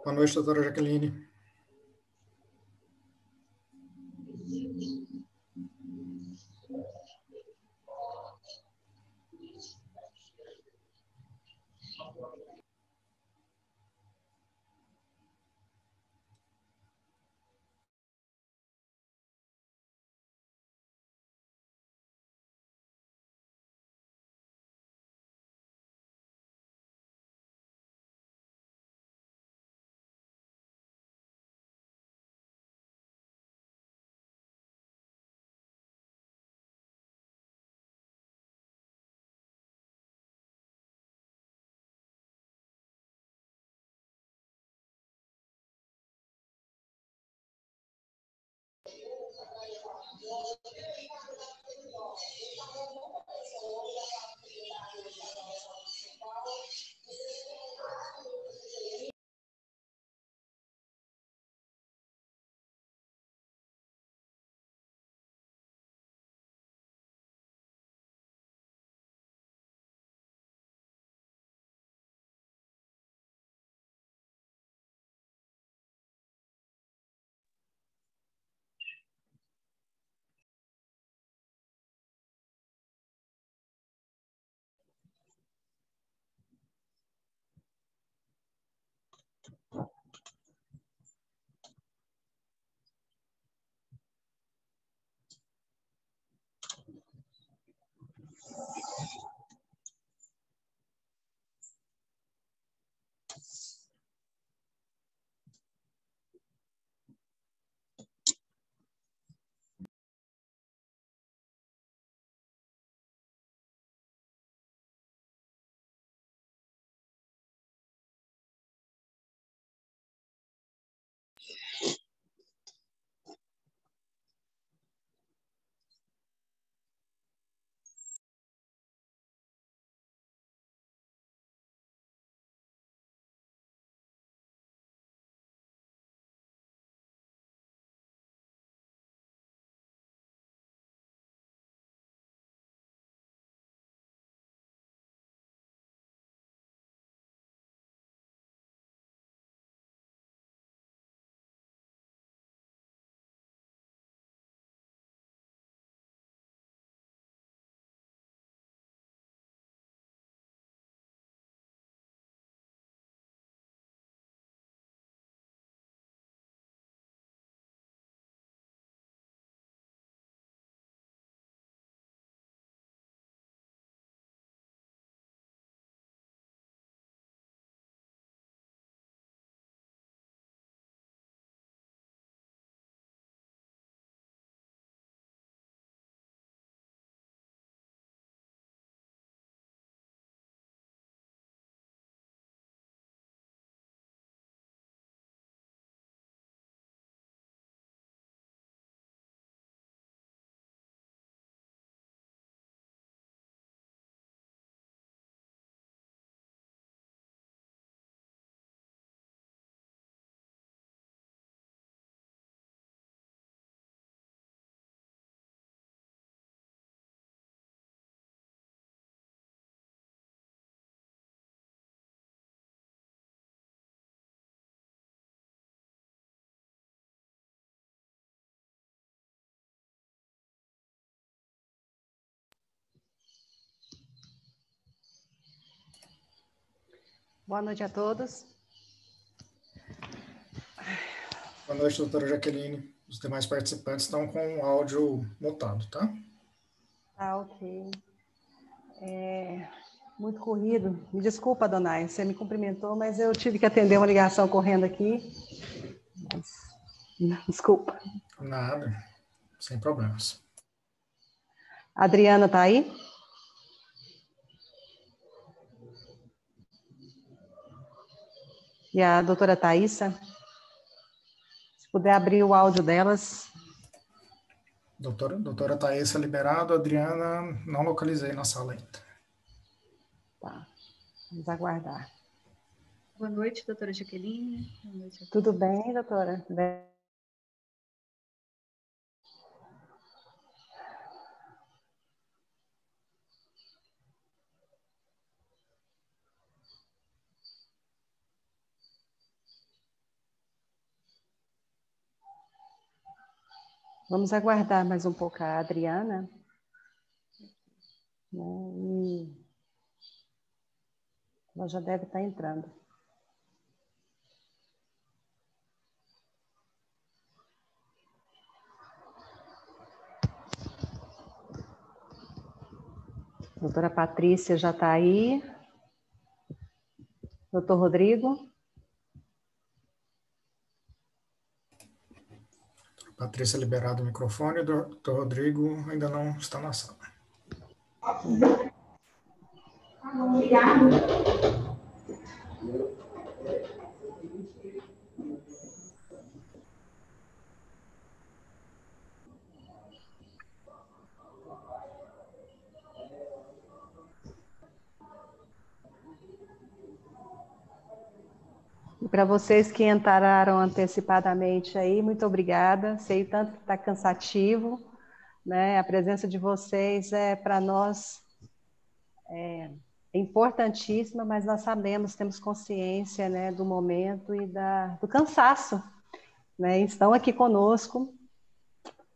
Boa noite, doutora Jaqueline. Boa noite a todos. Boa noite, doutora Jaqueline. Os demais participantes estão com o áudio mutado, tá? Ah, ok. Muito corrido. Me desculpa, Donai, você me cumprimentou, mas eu tive que atender uma ligação correndo aqui. Desculpa. Nada, sem problemas. A Adriana está aí? E a doutora Thaísa? Se puder abrir o áudio delas. Doutora Thaísa liberado, Adriana, não localizei na sala ainda. Tá, vamos aguardar. Boa noite, doutora Jaqueline. Boa noite a todos. Tudo bem, doutora? Bem. Vamos aguardar mais um pouco a Adriana, né? E ela já deve estar entrando. Doutora Patrícia já está aí. Doutor Rodrigo. Patrícia liberado o microfone, o doutor Rodrigo ainda não está na sala. Obrigado. E para vocês que entraram antecipadamente aí, muito obrigada. Sei tanto que está cansativo, né? A presença de vocês para nós é importantíssima, mas nós sabemos, temos consciência, né, do momento e do cansaço, né? Estão aqui conosco,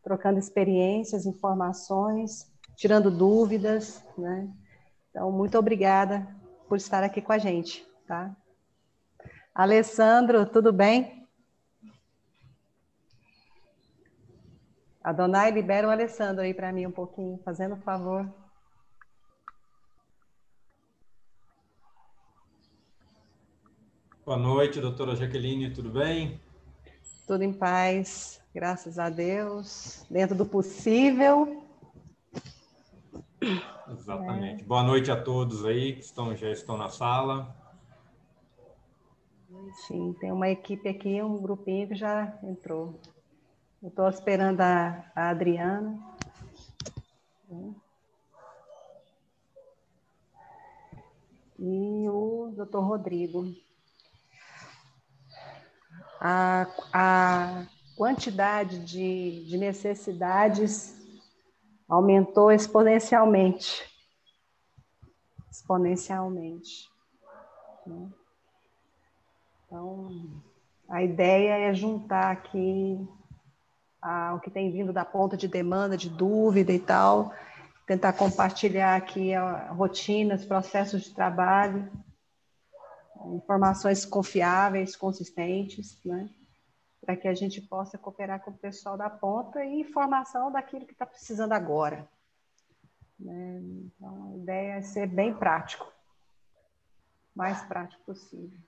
trocando experiências, informações, tirando dúvidas, né? Então, muito obrigada por estar aqui com a gente, tá? Alessandro, tudo bem? Adonai, libera o Alessandro aí para mim um pouquinho, fazendo favor. Boa noite, doutora Jaqueline, tudo bem? Tudo em paz, graças a Deus, dentro do possível. Exatamente. Boa noite a todos aí que já estão na sala. Sim, tem uma equipe aqui, um grupinho que já entrou. Eu estou esperando a Adriana. E o doutor Rodrigo. A quantidade de necessidades aumentou exponencialmente. Exponencialmente. Né? Então, a ideia é juntar aqui o que tem vindo da ponta de demanda, de dúvida e tal, tentar compartilhar aqui rotinas, processos de trabalho, informações confiáveis, consistentes, né? Para que a gente possa cooperar com o pessoal da ponta e informação daquilo que está precisando agora. Né? Então, a ideia é ser bem prático, o mais prático possível.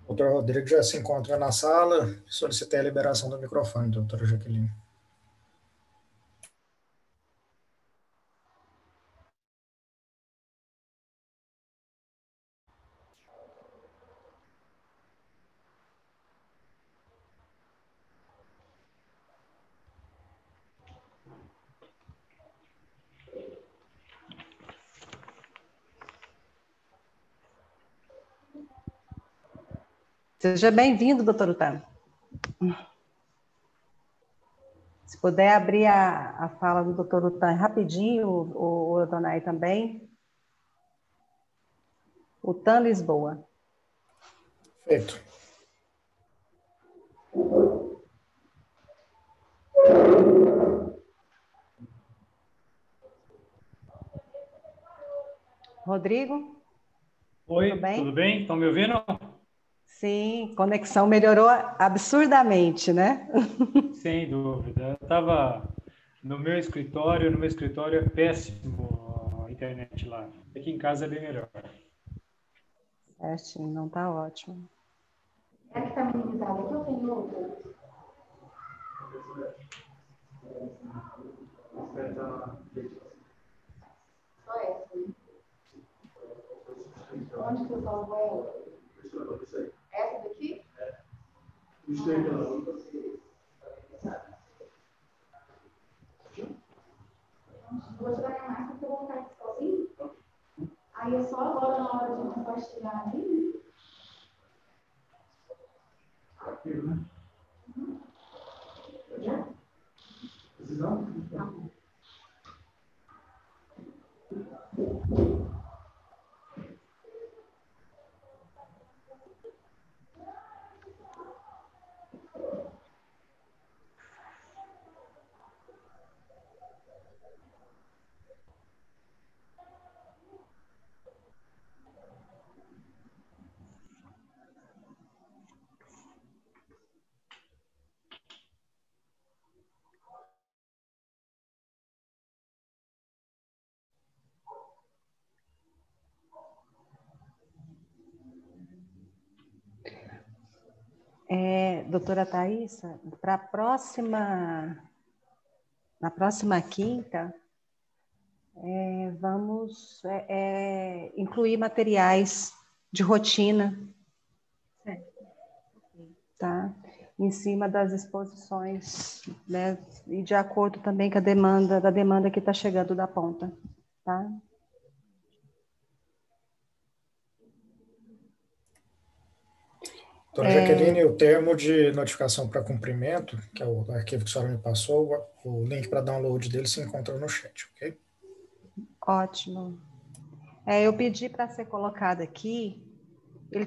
O doutor Rodrigo já se encontra na sala. Solicitei a liberação do microfone, doutora Jaqueline. Seja bem-vindo, doutor Utan. Se puder abrir a fala do doutor Utan rapidinho, o Adonai também. Utan Lisboa. Feito. Rodrigo? Oi, tudo bem? tudo bem? Estão me ouvindo? Sim, conexão melhorou absurdamente, né? Sem dúvida. Eu estava no meu escritório é péssimo a internet lá. Aqui em casa é bem melhor. Certinho, não tá ótimo. É que está minimizado aqui ou tem outro? Só essa, né? Onde que eu salvo ela? Essa daqui? Vou tirar a máscara para eu colocar aqui sozinho. Aí é só agora na hora de compartilhar ali, né? Já? Tá bom. Doutora Thaisa, na próxima quinta, vamos incluir materiais de rotina, tá? Em cima das exposições, né? E de acordo também com da demanda que está chegando da ponta, tá? Doutora Jaqueline, o termo de notificação para cumprimento, que é o arquivo que a senhora me passou, o link para download dele se encontra no chat, ok? Ótimo. Eu pedi para ser colocado aqui,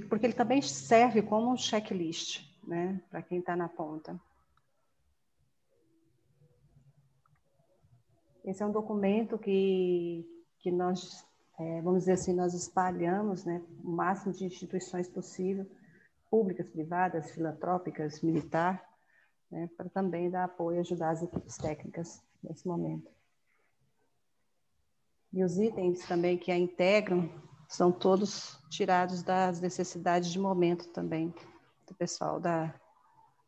porque ele também serve como um checklist, né? Para quem está na ponta. Esse é um documento que nós, vamos dizer assim, nós espalhamos, né? O máximo de instituições possível, públicas, privadas, filantrópicas, militar, né, para também dar apoio e ajudar as equipes técnicas nesse momento. E os itens também que a integram são todos tirados das necessidades de momento também do pessoal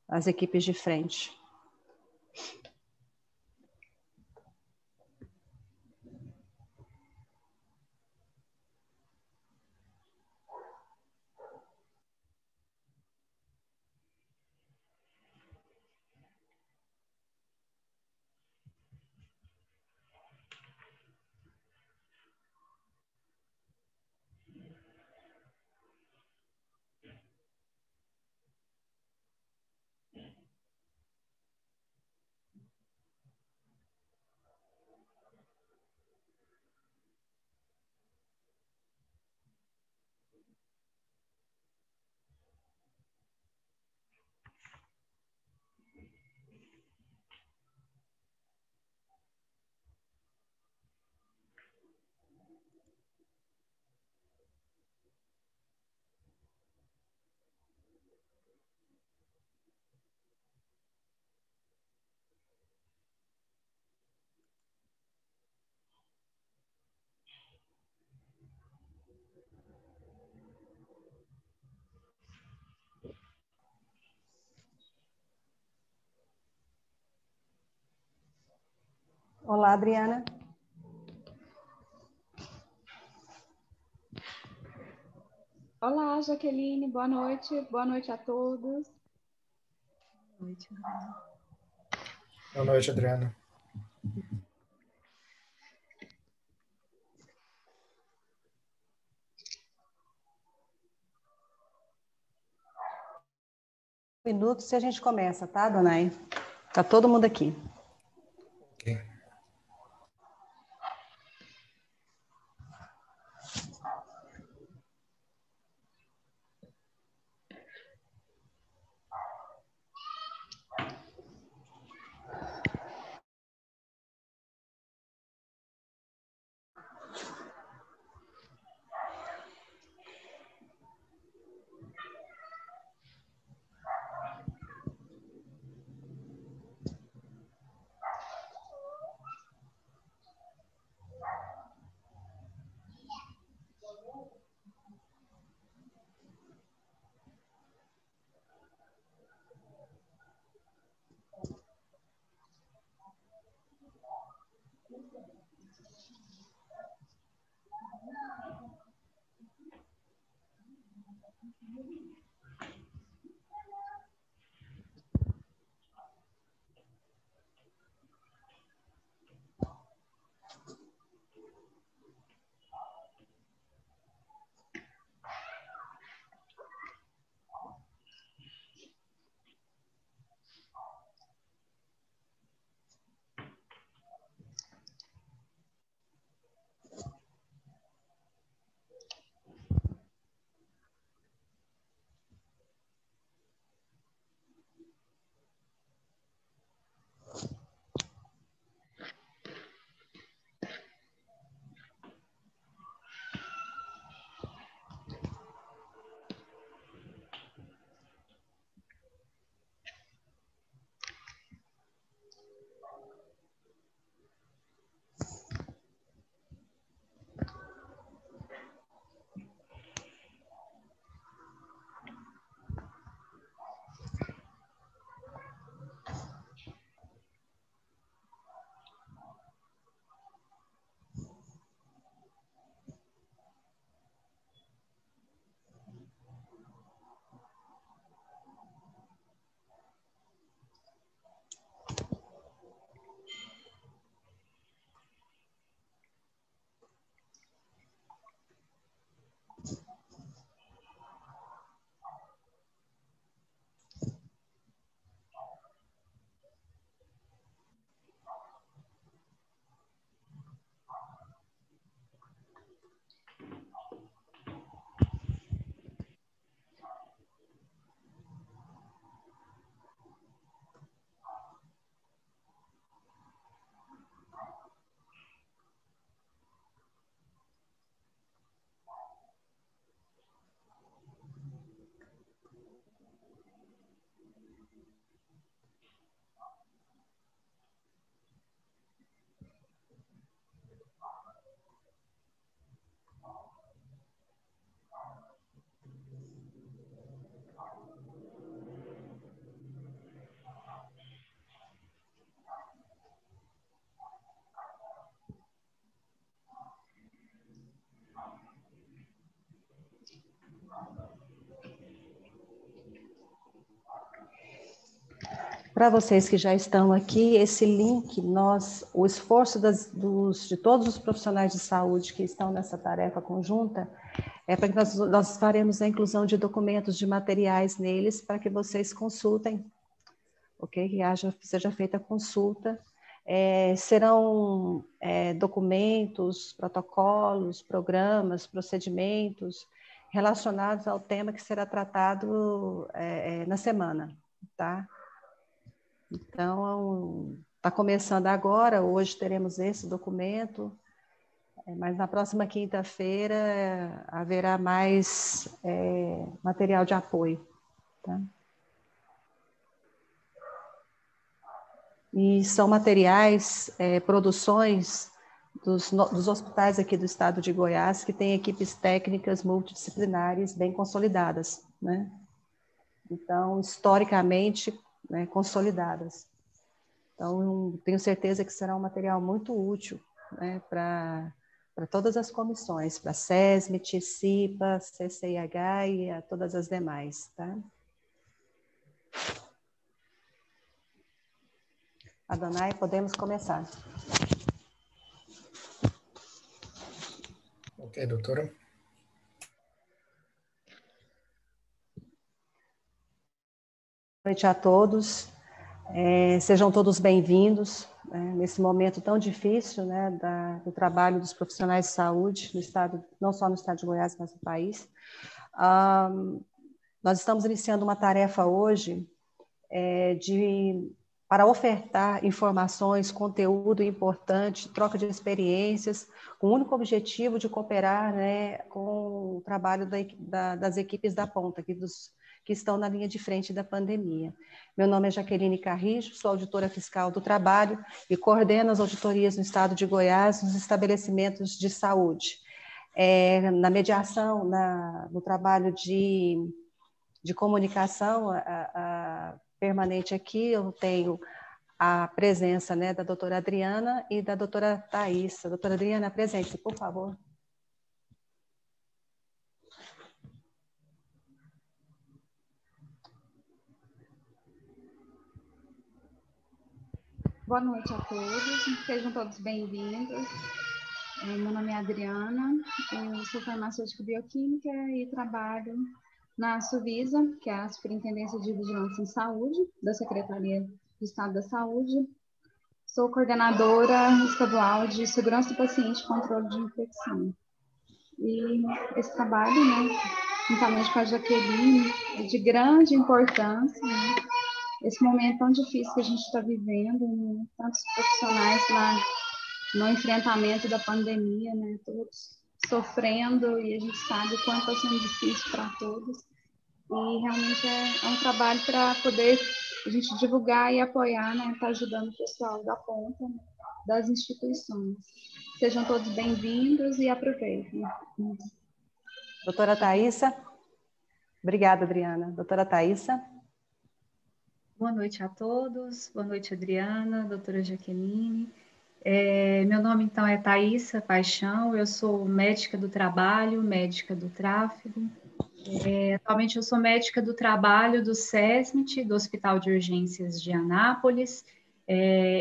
das equipes de frente. Olá, Adriana. Olá, Jaqueline, boa noite a todos. Boa noite, Adriana. minutos e a gente começa, tá, Donai? Tá todo mundo aqui. Ok. Para vocês que já estão aqui, esse link, o esforço de todos os profissionais de saúde que estão nessa tarefa conjunta, é para que nós faremos a inclusão de documentos, de materiais neles, para que vocês consultem, ok? Que seja feita a consulta. Serão documentos, protocolos, programas, procedimentos relacionados ao tema que será tratado na semana, tá? Então, está começando agora, hoje teremos esse documento, mas na próxima quinta-feira haverá mais material de apoio. Tá? E são materiais, produções dos hospitais aqui do estado de Goiás, que têm equipes técnicas multidisciplinares bem consolidadas, né? Então, historicamente, né, consolidadas. Então, tenho certeza que será um material muito útil, né, para todas as comissões, para a SESMIT, CIPA, CCIH e a todas as demais. Tá? Adonai, podemos começar. Ok, doutora. noite a todos. Sejam todos bem-vindos, nesse momento tão difícil, né, do trabalho dos profissionais de saúde no estado, não só no estado de Goiás, mas no país. Nós estamos iniciando uma tarefa hoje para ofertar informações, conteúdo importante, troca de experiências, com o único objetivo de cooperar, né, com o trabalho das equipes da ponta, que estão na linha de frente da pandemia. Meu nome é Jaqueline Carrijo, sou auditora fiscal do trabalho e coordeno as auditorias no estado de Goiás nos estabelecimentos de saúde. Na mediação, no trabalho de comunicação permanente aqui, eu tenho a presença, né, da doutora Adriana e da doutora Thaísa. Doutora Adriana, apresente-se, por favor. Boa noite a todos, sejam todos bem-vindos. Meu nome é Adriana, eu sou farmacêutica bioquímica e trabalho na Suvisa, que é a Superintendência de Vigilância em Saúde, da Secretaria do Estado da Saúde. Sou coordenadora estadual de Segurança do Paciente e Controle de Infecção. E esse trabalho, né, juntamente com a Jaqueline, é de grande importância, né? Esse momento tão difícil que a gente está vivendo, né? Tantos profissionais no enfrentamento da pandemia, né? Todos sofrendo, e a gente sabe o quanto está sendo difícil para todos. E realmente é um trabalho para poder a gente divulgar e apoiar, né? Tá ajudando o pessoal da ponta, né, das instituições. Sejam todos bem-vindos e aproveitem. Doutora Thaísa. Obrigada, Adriana. Doutora Thaísa. Boa noite a todos, boa noite, Adriana, doutora Jaqueline. Meu nome, então, é Thaísa Paixão, eu sou médica do trabalho, médica do tráfego. Atualmente eu sou médica do trabalho do SESMIT, do Hospital de Urgências de Anápolis.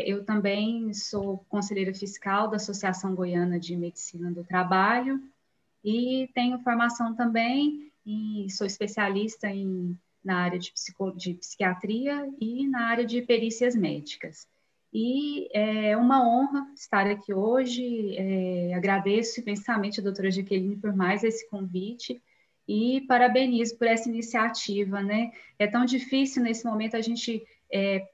Eu também sou conselheira fiscal da Associação Goiana de Medicina do Trabalho e tenho formação também, e sou especialista na área de psiquiatria e na área de perícias médicas. E é uma honra estar aqui hoje, agradeço imensamente a doutora Jaqueline por mais esse convite e parabenizo por essa iniciativa, né? É tão difícil nesse momento a gente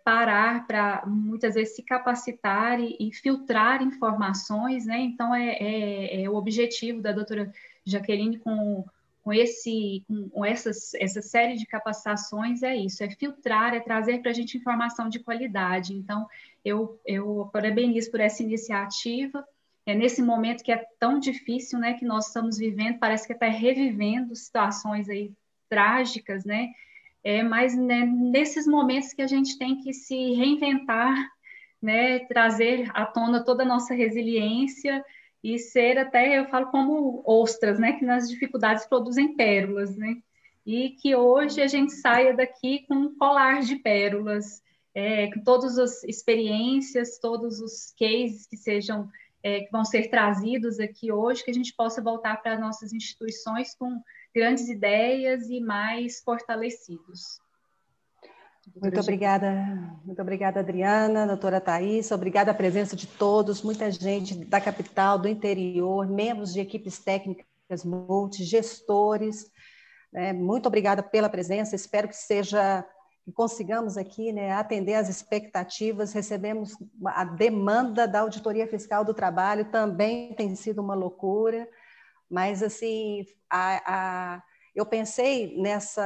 parar para muitas vezes se capacitar e filtrar informações, né? Então o objetivo da doutora Jaqueline com essa série de capacitações é isso, é filtrar, é trazer para a gente informação de qualidade. Então, eu parabenizo por essa iniciativa. Nesse momento que é tão difícil, né, que nós estamos vivendo, parece que está revivendo situações aí trágicas, né? Mas né, nesses momentos que a gente tem que se reinventar, né, trazer à tona toda a nossa resiliência e ser até, eu falo como ostras, né, que nas dificuldades produzem pérolas, né, e que hoje a gente saia daqui com um colar de pérolas, com todas as experiências, todos os cases que vão ser trazidos aqui hoje, que a gente possa voltar para nossas instituições com grandes ideias e mais fortalecidos. Muito obrigada, Adriana, doutora Thaísa, obrigada a presença de todos, muita gente da capital, do interior, membros de equipes técnicas gestores, né? Muito obrigada pela presença, espero que consigamos aqui, né, atender às expectativas. Recebemos a demanda da Auditoria Fiscal do Trabalho, também tem sido uma loucura, mas assim, eu pensei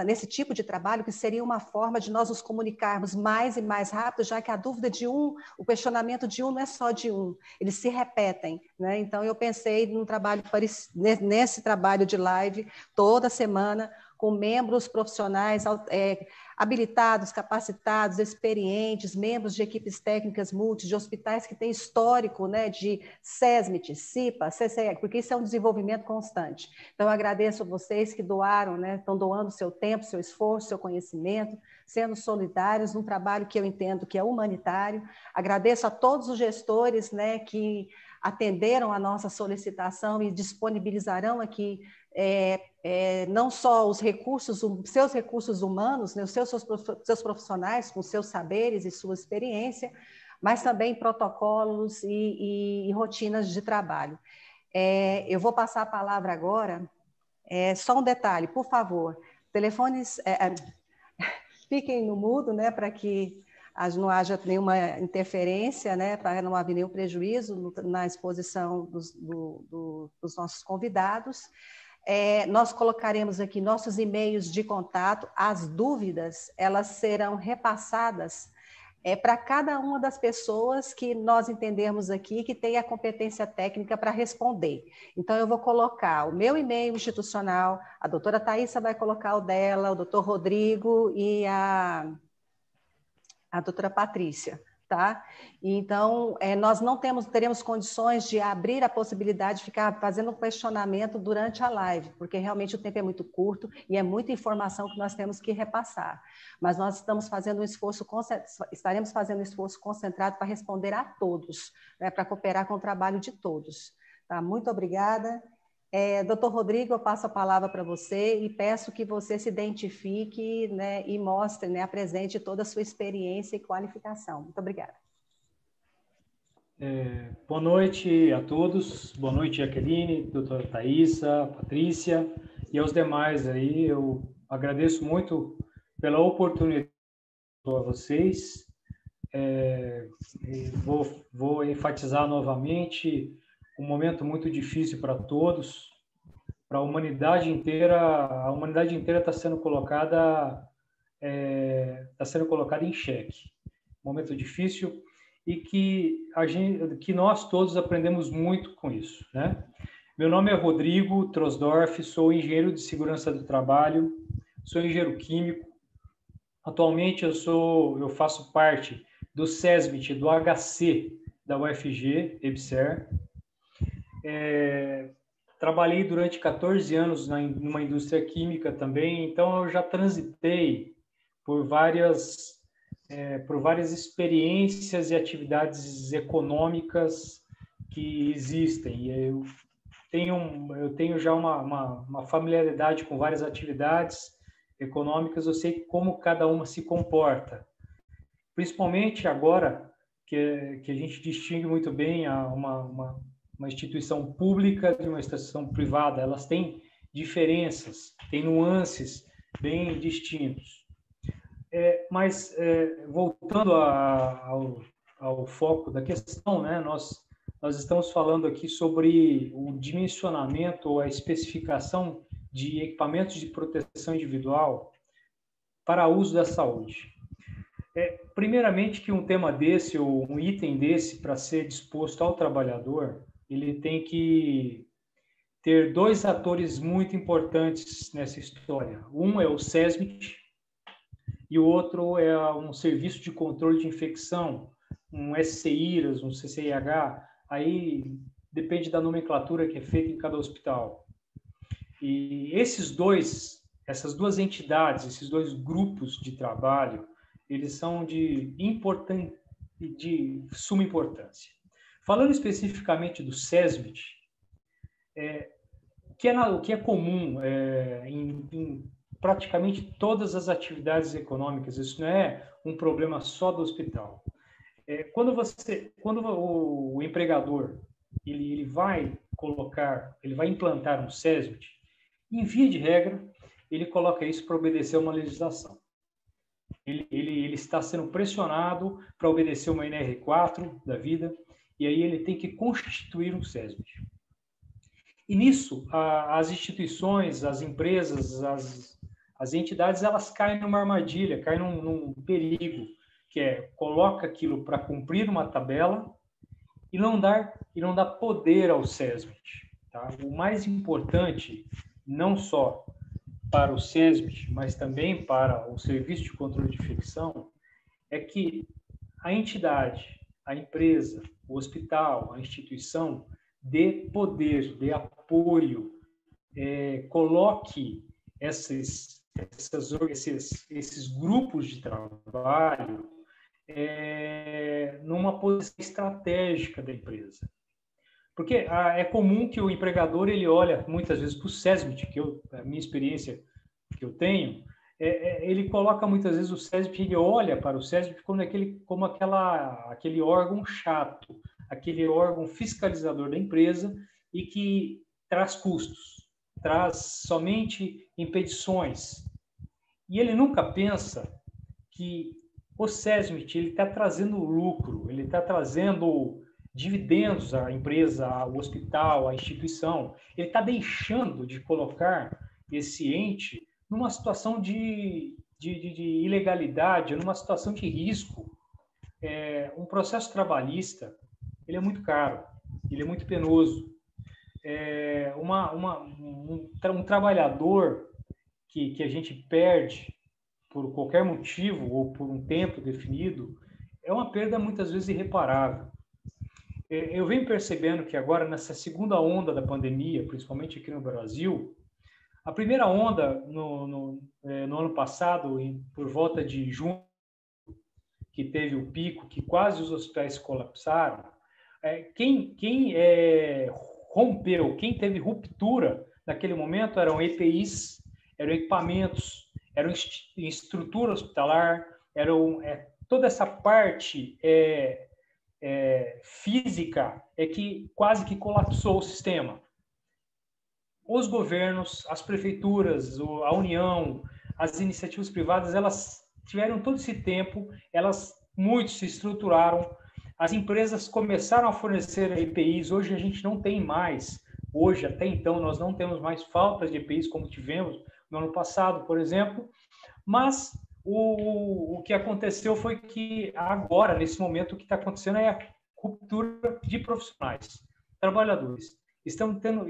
nesse tipo de trabalho que seria uma forma de nós nos comunicarmos mais e mais rápido, já que a dúvida de o questionamento de não é só de eles se repetem, né? Então, eu pensei nesse trabalho de live toda semana, com membros profissionais habilitados, capacitados, experientes, membros de equipes técnicas multi, de hospitais que têm histórico, né, de SESMIT, CIPA, CCE, porque isso é um desenvolvimento constante. Então, eu agradeço a vocês que doaram, né, estão doando seu tempo, seu esforço, seu conhecimento, sendo solidários num trabalho que eu entendo que é humanitário. Agradeço a todos os gestores, né, que atenderam a nossa solicitação e disponibilizarão aqui não só os recursos, seus recursos humanos, né, os seus profissionais, com seus saberes e sua experiência, mas também protocolos e rotinas de trabalho. Eu vou passar a palavra agora. Só um detalhe, por favor, telefones fiquem no mudo, né, para que não haja nenhuma interferência, né, para não haver nenhum prejuízo na exposição dos nossos convidados. Nós colocaremos aqui nossos e-mails de contato, as dúvidas, elas serão repassadas para cada uma das pessoas que nós entendermos aqui que tem a competência técnica para responder. Então, eu vou colocar o meu e-mail institucional, a doutora Thaísa vai colocar o dela, o doutor Rodrigo e a doutora Patrícia, tá? Então, nós não teremos condições de abrir a possibilidade de ficar fazendo um questionamento durante a live, porque realmente o tempo é muito curto e é muita informação que nós temos que repassar. Mas nós estaremos fazendo um esforço concentrado para responder a todos, né, para cooperar com o trabalho de todos. Tá? Muito obrigada. Doutor Rodrigo, eu passo a palavra para você e peço que você se identifique, né, e mostre, né, apresente toda a sua experiência e qualificação. Muito obrigada. Boa noite a todos. Boa noite, Jaqueline, doutora Thaísa, Patrícia e aos demais aí. Eu agradeço muito pela oportunidade a vocês. Vou enfatizar novamente um momento muito difícil para todos, para a humanidade inteira. A humanidade inteira está sendo colocada em xeque. Um momento difícil e que nós todos aprendemos muito com isso, né? Meu nome é Rodrigo Trosdorf, sou engenheiro de segurança do trabalho, sou engenheiro químico. Atualmente eu faço parte do SESMIT, do HC da UFG, EBSER. Trabalhei durante 14 anos numa indústria química também, então eu já transitei por várias experiências e atividades econômicas que existem. Eu tenho já uma familiaridade com várias atividades econômicas, eu sei como cada uma se comporta. Principalmente agora que a gente distingue muito bem uma instituição pública de uma instituição privada, elas têm diferenças, têm nuances bem distintos. Mas, voltando ao foco da questão, né, nós estamos falando aqui sobre o dimensionamento ou a especificação de equipamentos de proteção individual para uso da saúde. Primeiramente, que um tema desse, ou um item desse, para ser disposto ao trabalhador, ele tem que ter dois atores muito importantes nessa história. Um é o SESMIT, e o outro é um serviço de controle de infecção, um SCIRAS, um CCIH, aí depende da nomenclatura que é feita em cada hospital. E essas duas entidades, esses dois grupos de trabalho, eles são de suma importância. Falando especificamente do SESMIT, o que é comum em praticamente todas as atividades econômicas, isso não é um problema só do hospital. Quando o empregador ele vai implantar um SESMIT, em via de regra, ele coloca isso para obedecer uma legislação. Ele está sendo pressionado para obedecer uma NR4 da vida, e aí ele tem que constituir um SESMIT. E nisso, as instituições, as empresas, as entidades, elas caem numa armadilha, caem num perigo, que coloca aquilo para cumprir uma tabela e não dá poder ao SESMIT. Tá? O mais importante, não só para o SESMIT, mas também para o Serviço de Controle de Infecção, é que a entidade, a empresa, o hospital, a instituição, dê poder, dê apoio, coloque esses grupos de trabalho numa posição estratégica da empresa. Porque é comum que o empregador ele olha muitas vezes para o SESMIT, a minha experiência que eu tenho, ele coloca muitas vezes o SESMIT, ele olha para o SESMIT como aquele órgão chato, aquele órgão fiscalizador da empresa e que traz custos, traz somente impedições. E ele nunca pensa que o SESMIT está trazendo lucro, ele está trazendo dividendos à empresa, ao hospital, à instituição. Ele está deixando de colocar esse ente numa situação de ilegalidade, numa situação de risco. Um processo trabalhista, ele é muito caro, ele é muito penoso. Um trabalhador que a gente perde por qualquer motivo ou por um tempo definido, é uma perda muitas vezes irreparável. Eu venho percebendo que agora, nessa segunda onda da pandemia, principalmente aqui no Brasil, a primeira onda no ano passado, por volta de junho, que teve o pico, que quase os hospitais colapsaram, quem rompeu, quem teve ruptura naquele momento eram EPIs, eram equipamentos, eram estrutura hospitalar, toda essa parte física que quase que colapsou o sistema. Os governos, as prefeituras, a União, as iniciativas privadas, elas tiveram todo esse tempo, muitos se estruturaram, as empresas começaram a fornecer EPIs, hoje a gente não tem mais, até então, nós não temos mais faltas de EPIs como tivemos no ano passado, por exemplo, mas o que aconteceu foi que agora, nesse momento, o que está acontecendo é a ruptura de profissionais, trabalhadores. Estamos tendo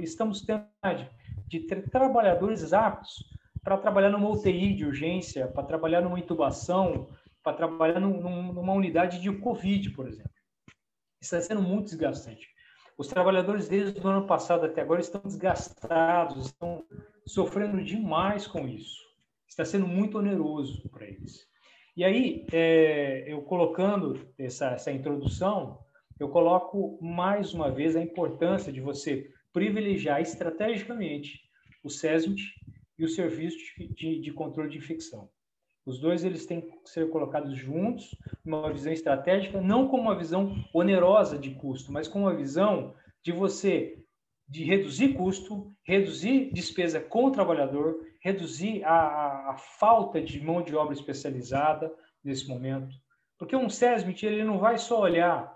de ter trabalhadores aptos para trabalhar numa UTI de urgência, para trabalhar numa intubação, para trabalhar numa unidade de Covid, por exemplo. Está sendo muito desgastante. Os trabalhadores, desde o ano passado até agora, estão desgastados, estão sofrendo demais com isso. Está sendo muito oneroso para eles. E aí, eu colocando essa introdução, eu coloco mais uma vez a importância de você privilegiar estrategicamente o SESMIT e o Serviço de Controle de Infecção. Os dois eles têm que ser colocados juntos, numa visão estratégica, não como uma visão onerosa de custo, mas com uma visão de reduzir custo, reduzir despesa com o trabalhador, reduzir a falta de mão de obra especializada nesse momento. Porque um SESMIT ele não vai só olhar,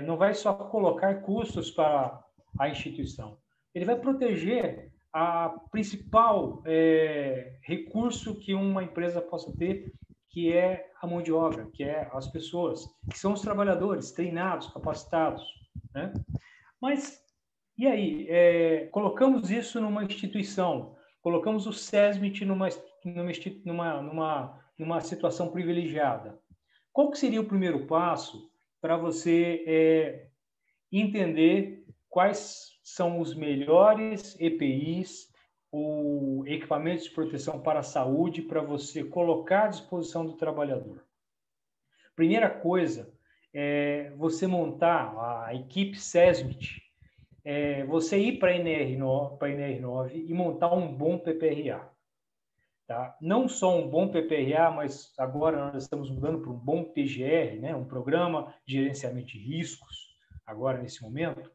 não vai só colocar custos para a instituição. Ele vai proteger a principal recurso que uma empresa possa ter, que é a mão de obra, que é as pessoas, que são os trabalhadores treinados, capacitados, né? Mas, e aí? Colocamos isso numa instituição, colocamos o SESMIT numa situação privilegiada. Qual que seria o primeiro passo para você entender quais são os melhores EPIs ou equipamentos de proteção para a saúde para você colocar à disposição do trabalhador? Primeira coisa é você montar a equipe SESMIT, você ir para a NR9 e montar um bom PPRA. Tá? Não só um bom PPRA, mas agora nós estamos mudando para um bom PGR, né? Um Programa de Gerenciamento de Riscos, agora nesse momento.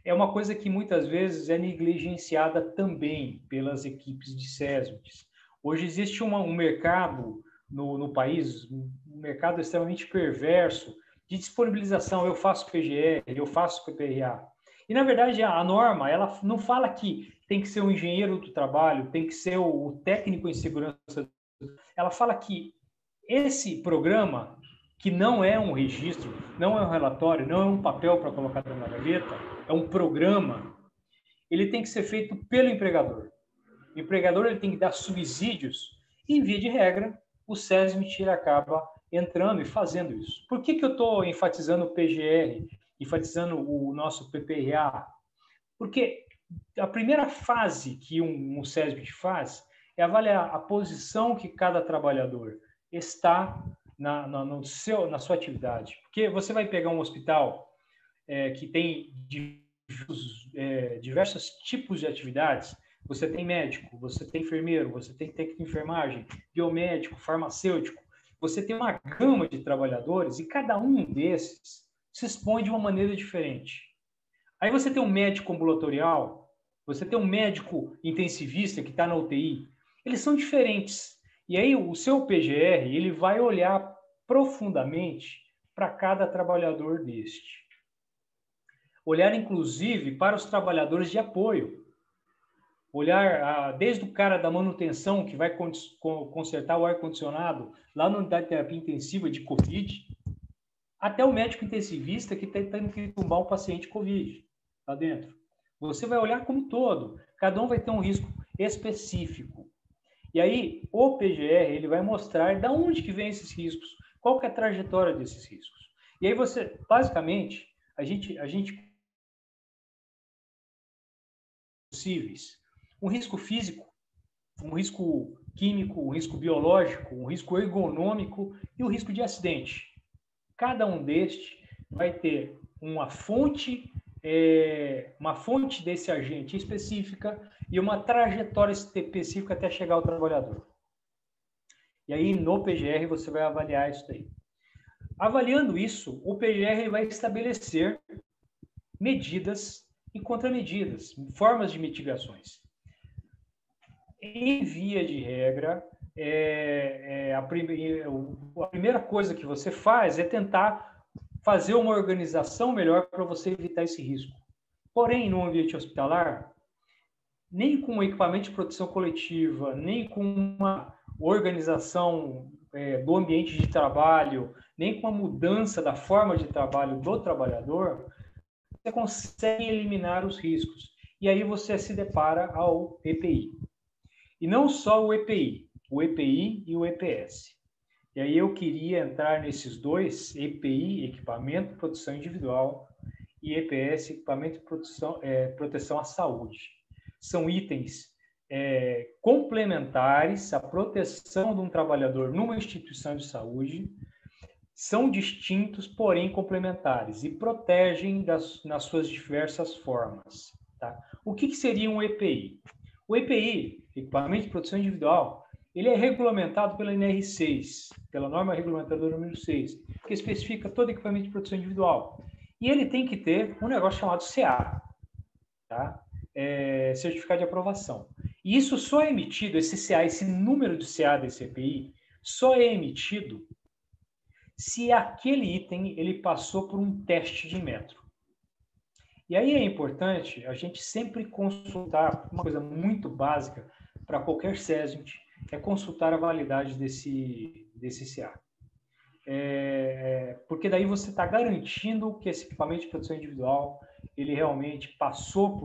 É uma coisa que muitas vezes é negligenciada também pelas equipes de SESMITs. Hoje existe um mercado no país, um mercado extremamente perverso de disponibilização. Eu faço PGR, eu faço PPRA. E, na verdade, a norma ela não fala que tem que ser o engenheiro do trabalho, tem que ser o técnico em segurança. Ela fala que esse programa, que não é um registro, não é um relatório, não é um papel para colocar na gaveta, é um programa, ele tem que ser feito pelo empregador. O empregador ele tem que dar subsídios e, via de regra, o SESMIT acaba entrando e fazendo isso. Por que eu estou enfatizando o PGR, enfatizando o nosso PPRA? Porque a primeira fase que um SESMIT faz é avaliar a posição que cada trabalhador está na sua atividade. Porque você vai pegar um hospital que tem diversos tipos de atividades. Você tem médico, você tem enfermeiro, você tem técnico de enfermagem, biomédico, farmacêutico. Você tem uma gama de trabalhadores e cada um desses se expõe de uma maneira diferente. Aí você tem um médico ambulatorial, você tem um médico intensivista que está na UTI. Eles são diferentes. E aí o seu PGR ele vai olhar profundamente para cada trabalhador deste. Olhar, inclusive, para os trabalhadores de apoio. Olhar desde o cara da manutenção, que vai consertar o ar-condicionado lá na unidade de terapia intensiva de Covid, até o médico intensivista que está tentando entubar um paciente Covid lá dentro. Você vai olhar como um todo. Cada um vai ter um risco específico. E aí, o PGR ele vai mostrar de onde que vem esses riscos, qual que é a trajetória desses riscos. E aí você, basicamente, a gente possíveis. Um risco físico, um risco químico, um risco biológico, um risco ergonômico e o risco de acidente. Cada um destes vai ter uma fonte desse agente específica e uma trajetória específica até chegar ao trabalhador. E aí, no PGR, você vai avaliar isso daí. Avaliando isso, o PGR vai estabelecer medidas e contramedidas, formas de mitigações. Em via de regra, a primeira coisa que você faz é tentar fazer uma organização melhor para você evitar esse risco. Porém, no ambiente hospitalar, nem com equipamento de proteção coletiva, nem com uma organização do ambiente de trabalho, nem com a mudança da forma de trabalho do trabalhador, você consegue eliminar os riscos. E aí você se depara ao EPI. E não só o EPI e o EPS. E aí eu queria entrar nesses dois, EPI, Equipamento de Proteção Individual, e EPS, Equipamento de Proteção à Saúde. São itens complementares à proteção de um trabalhador numa instituição de saúde, são distintos, porém complementares, e protegem nas suas diversas formas. Tá? O que seria um EPI? O EPI, Equipamento de Proteção Individual, ele é regulamentado pela NR6, pela norma regulamentadora número 6, que especifica todo equipamento de proteção individual. E ele tem que ter um negócio chamado CA, tá? Certificado de aprovação. E isso só é emitido, esse CA, esse número de CA desse EPI, só é emitido se aquele item ele passou por um teste de metro. E aí é importante a gente sempre consultar, uma coisa muito básica para qualquer CESMIT, é consultar a validade desse CA. Porque daí você está garantindo que esse equipamento de proteção individual ele realmente passou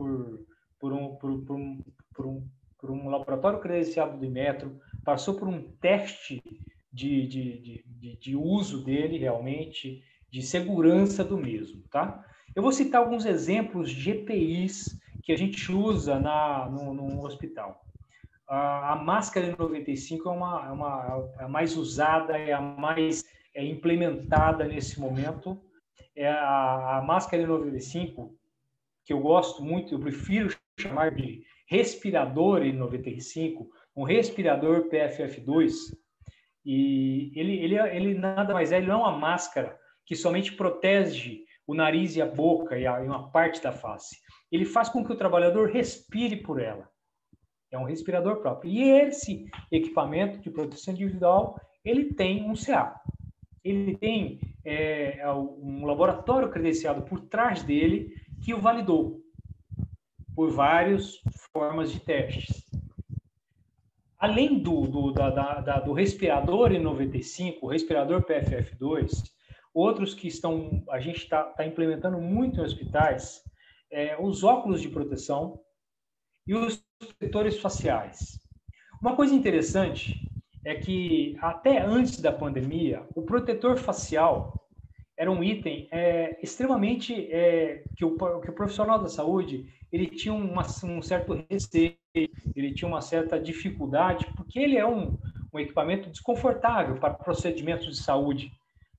por um laboratório credenciado do Inmetro, passou por um teste de uso dele realmente, de segurança do mesmo, tá? Eu vou citar alguns exemplos de EPIs que a gente usa no hospital. A máscara N95 é a mais usada, é a mais implementada nesse momento. A máscara N95, que eu gosto muito, eu prefiro chamar de respirador N95, um respirador PFF2, e ele nada mais ele não é uma máscara que somente protege o nariz e a boca e uma parte da face. Ele faz com que o trabalhador respire por ela. É um respirador próprio. E esse equipamento de proteção individual, ele tem um CA. Ele tem um laboratório credenciado por trás dele que o validou por várias formas de testes. Além do respirador N95, o respirador PFF2, outros que a gente está implementando muito em hospitais, os óculos de proteção e os protetores faciais. Uma coisa interessante é que até antes da pandemia, o protetor facial era um item extremamente que o profissional da saúde ele tinha um certo receio, ele tinha uma certa dificuldade, porque ele é um equipamento desconfortável para procedimentos de saúde.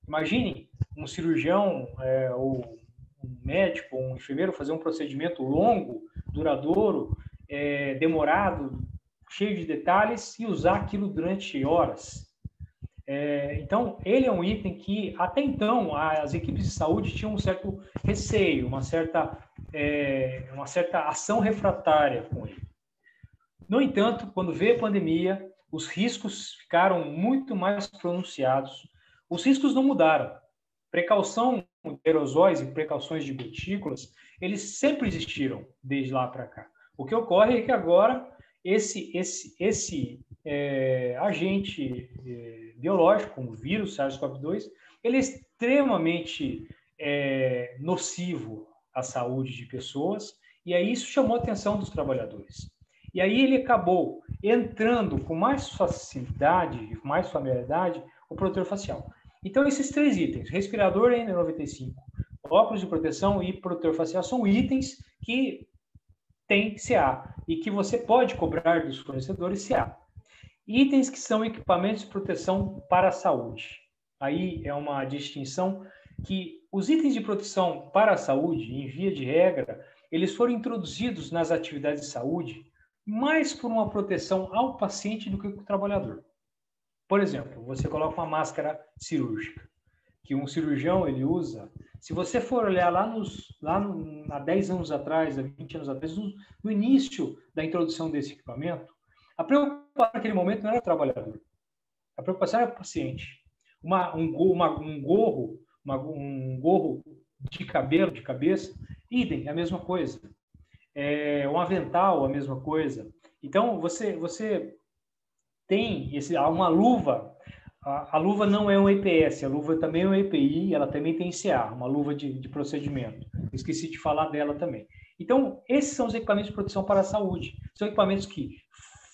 Imagine um cirurgião ou médico, um enfermeiro fazer um procedimento longo, duradouro, demorado, cheio de detalhes e usar aquilo durante horas. Então, ele é um item que, até então, as equipes de saúde tinham um certo receio, uma certa ação refratária com ele. No entanto, quando veio a pandemia, os riscos ficaram muito mais pronunciados. Os riscos não mudaram. Precaução de aerosóis e precauções de gotículas, eles sempre existiram desde lá para cá. O que ocorre é que agora esse agente biológico, como o vírus SARS-CoV-2, ele é extremamente nocivo à saúde de pessoas, e aí isso chamou a atenção dos trabalhadores. E aí ele acabou entrando com mais facilidade, mais familiaridade, o protetor facial. Então, esses 3 itens, respirador N95, óculos de proteção e protetor facial, são itens que têm CA e que você pode cobrar dos fornecedores CA. Itens que são equipamentos de proteção para a saúde. Aí é uma distinção que os itens de proteção para a saúde, em via de regra, eles foram introduzidos nas atividades de saúde mais por uma proteção ao paciente do que ao trabalhador. Por exemplo, você coloca uma máscara cirúrgica, que um cirurgião ele usa. Se você for olhar há 10 anos atrás, há 20 anos atrás, no início da introdução desse equipamento, a preocupação naquele momento não era o trabalhador. A preocupação era o paciente. Um gorro de cabelo, de cabeça, idem, é a mesma coisa. Um avental, a mesma coisa. Então, você tem uma luva. A luva não é um EPS, a luva também é um EPI, ela também tem CA, uma luva de procedimento. Esqueci de falar dela também. Então, esses são os equipamentos de proteção para a saúde. São equipamentos que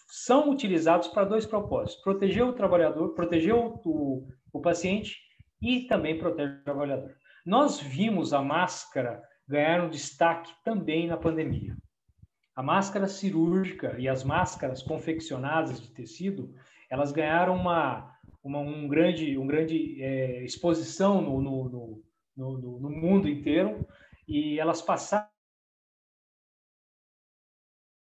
são utilizados para 2 propósitos: proteger o trabalhador, proteger o paciente e também proteger o trabalhador. Nós vimos a máscara ganhar um destaque também na pandemia. A máscara cirúrgica e as máscaras confeccionadas de tecido, elas ganharam uma grande exposição no mundo inteiro, e elas passaram.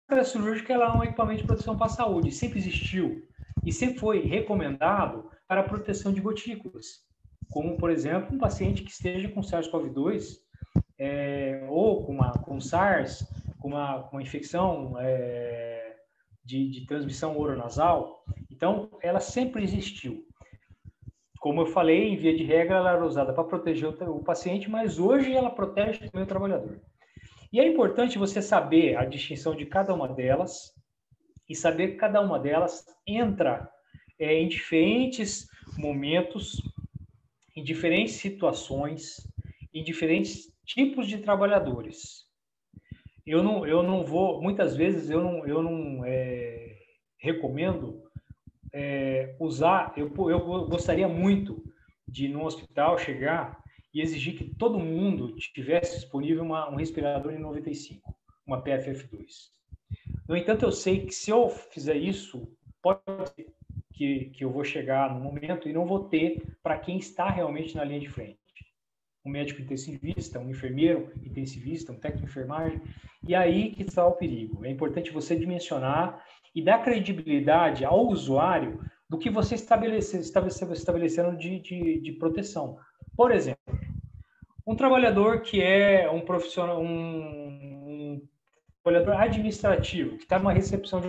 A máscara cirúrgica ela é um equipamento de proteção para a saúde, sempre existiu e sempre foi recomendado para a proteção de gotículas, como, por exemplo, um paciente que esteja com SARS-CoV-2 ou com SARS, com uma infecção de transmissão oronasal. Então, ela sempre existiu. Como eu falei, em via de regra, ela era usada para proteger o paciente, mas hoje ela protege também o trabalhador. E é importante você saber a distinção de cada uma delas e saber que cada uma delas entra em diferentes momentos, em diferentes situações, em diferentes tipos de trabalhadores. Eu não vou, muitas vezes eu não recomendo usar. Eu gostaria muito de, num hospital, chegar e exigir que todo mundo tivesse disponível um respirador N95, uma PFF2. No entanto, eu sei que se eu fizer isso, pode ser que eu vou chegar no momento e não vou ter para quem está realmente na linha de frente. Um médico intensivista, um enfermeiro intensivista, um técnico de enfermagem, e aí que está o perigo. É importante você dimensionar e dar credibilidade ao usuário do que você estabelecendo de proteção. Por exemplo, um trabalhador que é um profissional, um trabalhador administrativo, que está numa recepção de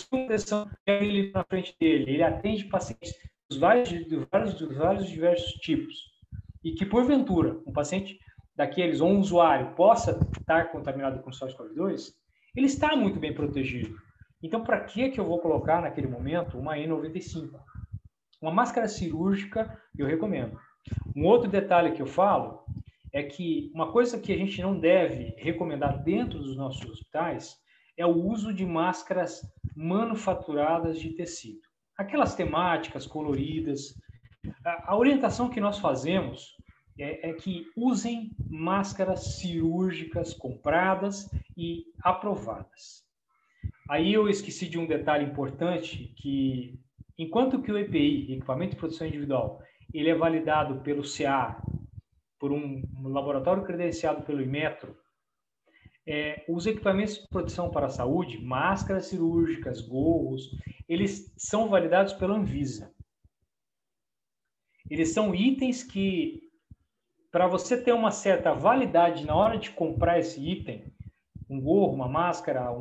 proteção, ele na frente dele, ele atende pacientes dos vários diversos tipos, e que, porventura, um paciente daqueles, ou um usuário, possa estar contaminado com SARS-CoV-2, ele está muito bem protegido. Então, para que eu vou colocar, naquele momento, uma N95? Uma máscara cirúrgica, eu recomendo. Um outro detalhe que eu falo é que uma coisa que a gente não deve recomendar dentro dos nossos hospitais é o uso de máscaras manufaturadas de tecido. Aquelas temáticas coloridas. A orientação que nós fazemos é que usem máscaras cirúrgicas compradas e aprovadas. Aí eu esqueci de um detalhe importante, que enquanto que o EPI, Equipamento de Proteção Individual, ele é validado pelo CA por um laboratório credenciado pelo Inmetro, os equipamentos de proteção para a saúde, máscaras cirúrgicas, gorros, eles são validados pela Anvisa. Eles são itens que, para você ter uma certa validade na hora de comprar esse item, um gorro, uma máscara,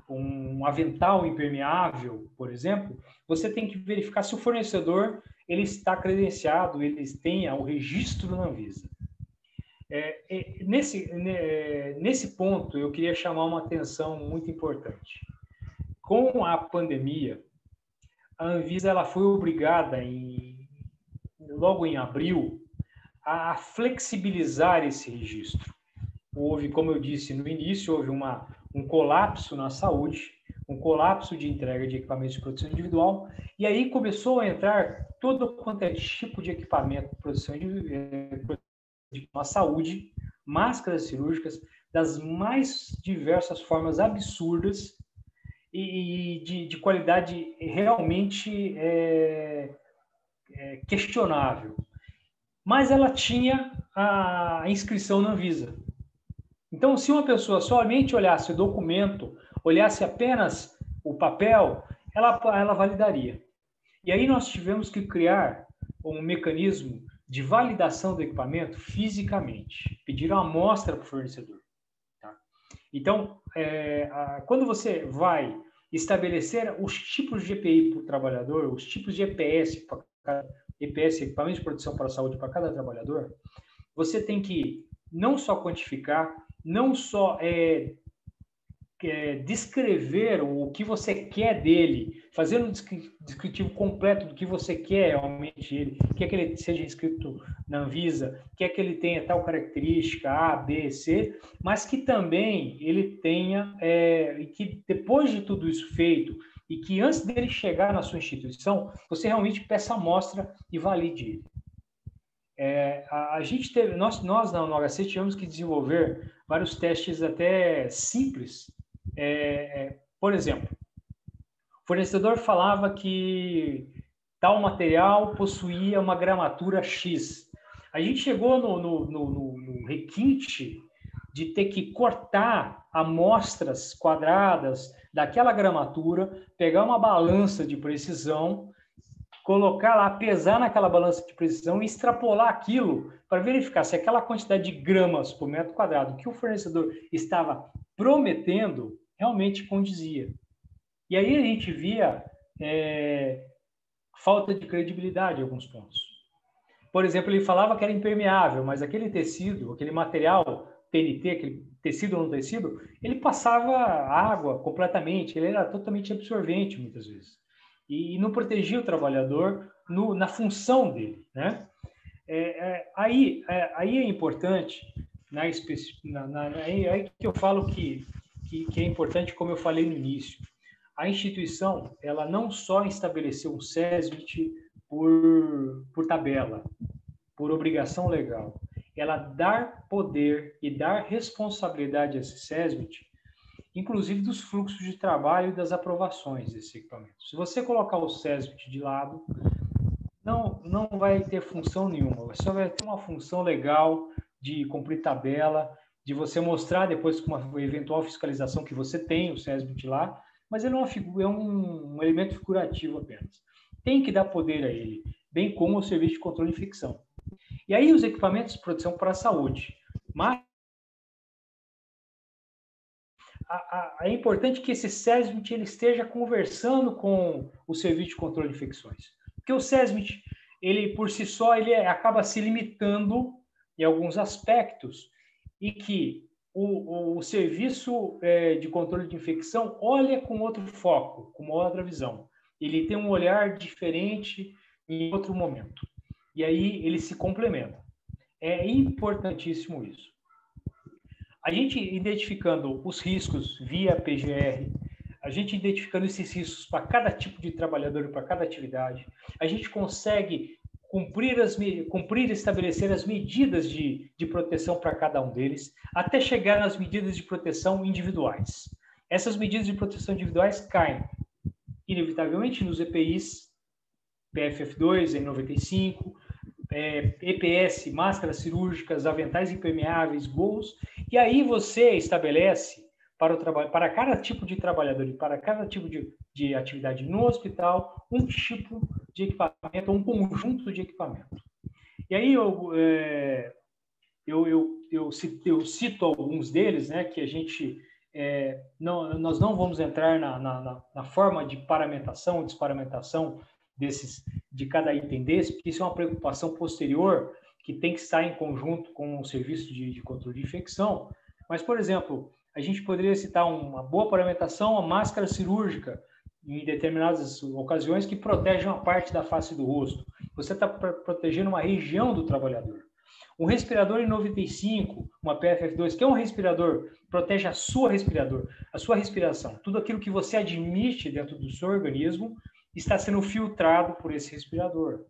um avental impermeável, por exemplo, você tem que verificar se o fornecedor ele está credenciado, eles têm o registro na Anvisa. Nesse ponto, eu queria chamar uma atenção muito importante. Com a pandemia, a Anvisa ela foi obrigada, logo em abril, a flexibilizar esse registro. Houve, como eu disse no início, houve um colapso na saúde, um colapso de entrega de equipamentos de proteção individual, e aí começou a entrar todo quanto é tipo de equipamento de proteção na saúde, máscaras cirúrgicas, das mais diversas formas absurdas e de qualidade realmente questionável. Mas ela tinha a inscrição na Anvisa. Então, se uma pessoa somente olhasse o documento, olhasse apenas o papel, ela validaria. E aí nós tivemos que criar um mecanismo de validação do equipamento fisicamente. Pediram a amostra para o fornecedor. Tá? Então, quando você vai estabelecer os tipos de EPI para o trabalhador, os tipos de EPS, equipamentos de proteção para a saúde para cada trabalhador, você tem que não só quantificar, não só descrever o que você quer dele, fazer um descritivo completo do que você quer realmente ele, quer que ele seja inscrito na Anvisa, quer que ele tenha tal característica A, B, C, mas que também ele tenha, que depois de tudo isso feito, e que antes dele chegar na sua instituição, você realmente peça a amostra e valide ele. Nós no HC tivemos que desenvolver vários testes até simples. Por exemplo, o fornecedor falava que tal material possuía uma gramatura X. A gente chegou no requinte de ter que cortar amostras quadradas daquela gramatura, pegar uma balança de precisão, colocar lá, pesar naquela balança de precisão e extrapolar aquilo para verificar se aquela quantidade de gramas por metro quadrado que o fornecedor estava prometendo realmente condizia. E aí a gente via falta de credibilidade em alguns pontos. Por exemplo, ele falava que era impermeável, mas aquele tecido, aquele material TNT, aquele tecido ou não tecido, ele passava água completamente, ele era totalmente absorvente muitas vezes. E não protegia o trabalhador na função dele, né? Aí é importante, aí que eu falo que é importante, como eu falei no início, a instituição ela não só estabeleceu um SESMIT por tabela, por obrigação legal, ela dar poder e dar responsabilidade a esse SESMIT, inclusive dos fluxos de trabalho e das aprovações desse equipamento. Se você colocar o SESMIT de lado, não vai ter função nenhuma, só vai ter uma função legal de cumprir tabela, de você mostrar depois com uma eventual fiscalização que você tem o SESMIT lá, mas ele é um elemento figurativo apenas. Tem que dar poder a ele, bem como o serviço de controle de infecção. E aí os equipamentos de proteção para a saúde. Mas é importante que esse SESMIT ele esteja conversando com o serviço de controle de infecções. Porque o SESMIT, ele por si só, ele acaba se limitando em alguns aspectos e que o serviço de controle de infecção olha com outro foco, com uma outra visão. Ele tem um olhar diferente em outro momento. E aí ele se complementa. É importantíssimo isso. A gente identificando os riscos via PGR, a gente identificando esses riscos para cada tipo de trabalhador e para cada atividade, a gente consegue cumprir e estabelecer as medidas de proteção para cada um deles, até chegar nas medidas de proteção individuais. Essas medidas de proteção individuais caem, inevitavelmente, nos EPIs, PFF2, N95, EPS, máscaras cirúrgicas, aventais impermeáveis, gorros, e aí você estabelece para o trabalho, para cada tipo de trabalhador e para cada tipo de atividade no hospital, um tipo de equipamento, um conjunto de equipamento. E aí eu cito alguns deles, né, que a gente nós não vamos entrar na forma de paramentação, desparamentação de cada item desse, porque isso é uma preocupação posterior que tem que estar em conjunto com o serviço de controle de infecção. Mas, por exemplo, a gente poderia citar uma boa paramentação, a máscara cirúrgica, em determinadas ocasiões, que protege uma parte da face do rosto. Você está protegendo uma região do trabalhador. Um respirador N95, uma PFF2, que é um respirador, protege a sua respiração. Tudo aquilo que você admite dentro do seu organismo está sendo filtrado por esse respirador.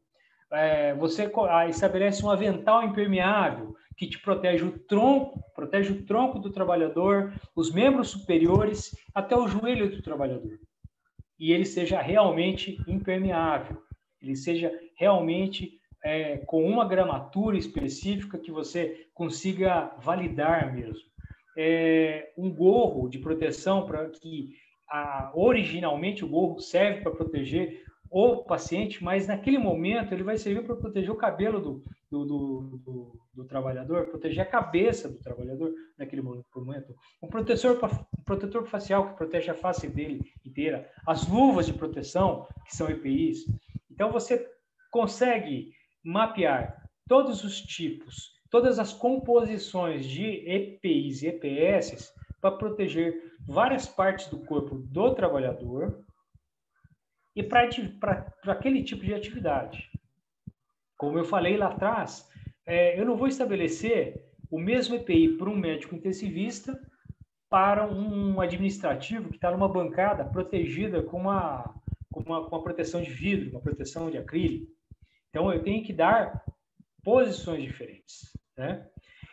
Você estabelece um avental impermeável que te protege o tronco do trabalhador, os membros superiores, até o joelho do trabalhador. E ele seja realmente impermeável, ele seja realmente com uma gramatura específica que você consiga validar mesmo. Um gorro de proteção para que originalmente o gorro serve para proteger o paciente, mas naquele momento ele vai servir para proteger o cabelo do trabalhador, proteger a cabeça do trabalhador naquele momento. Um protetor facial que protege a face dele inteira, as luvas de proteção, que são EPIs. Então você consegue mapear todos os tipos, todas as composições de EPIs e EPS para proteger várias partes do corpo do trabalhador e para aquele tipo de atividade. Como eu falei lá atrás, eu não vou estabelecer o mesmo EPI para um médico intensivista para um administrativo que está numa bancada protegida com uma proteção de vidro, uma proteção de acrílico. Então, eu tenho que dar posições diferentes, né?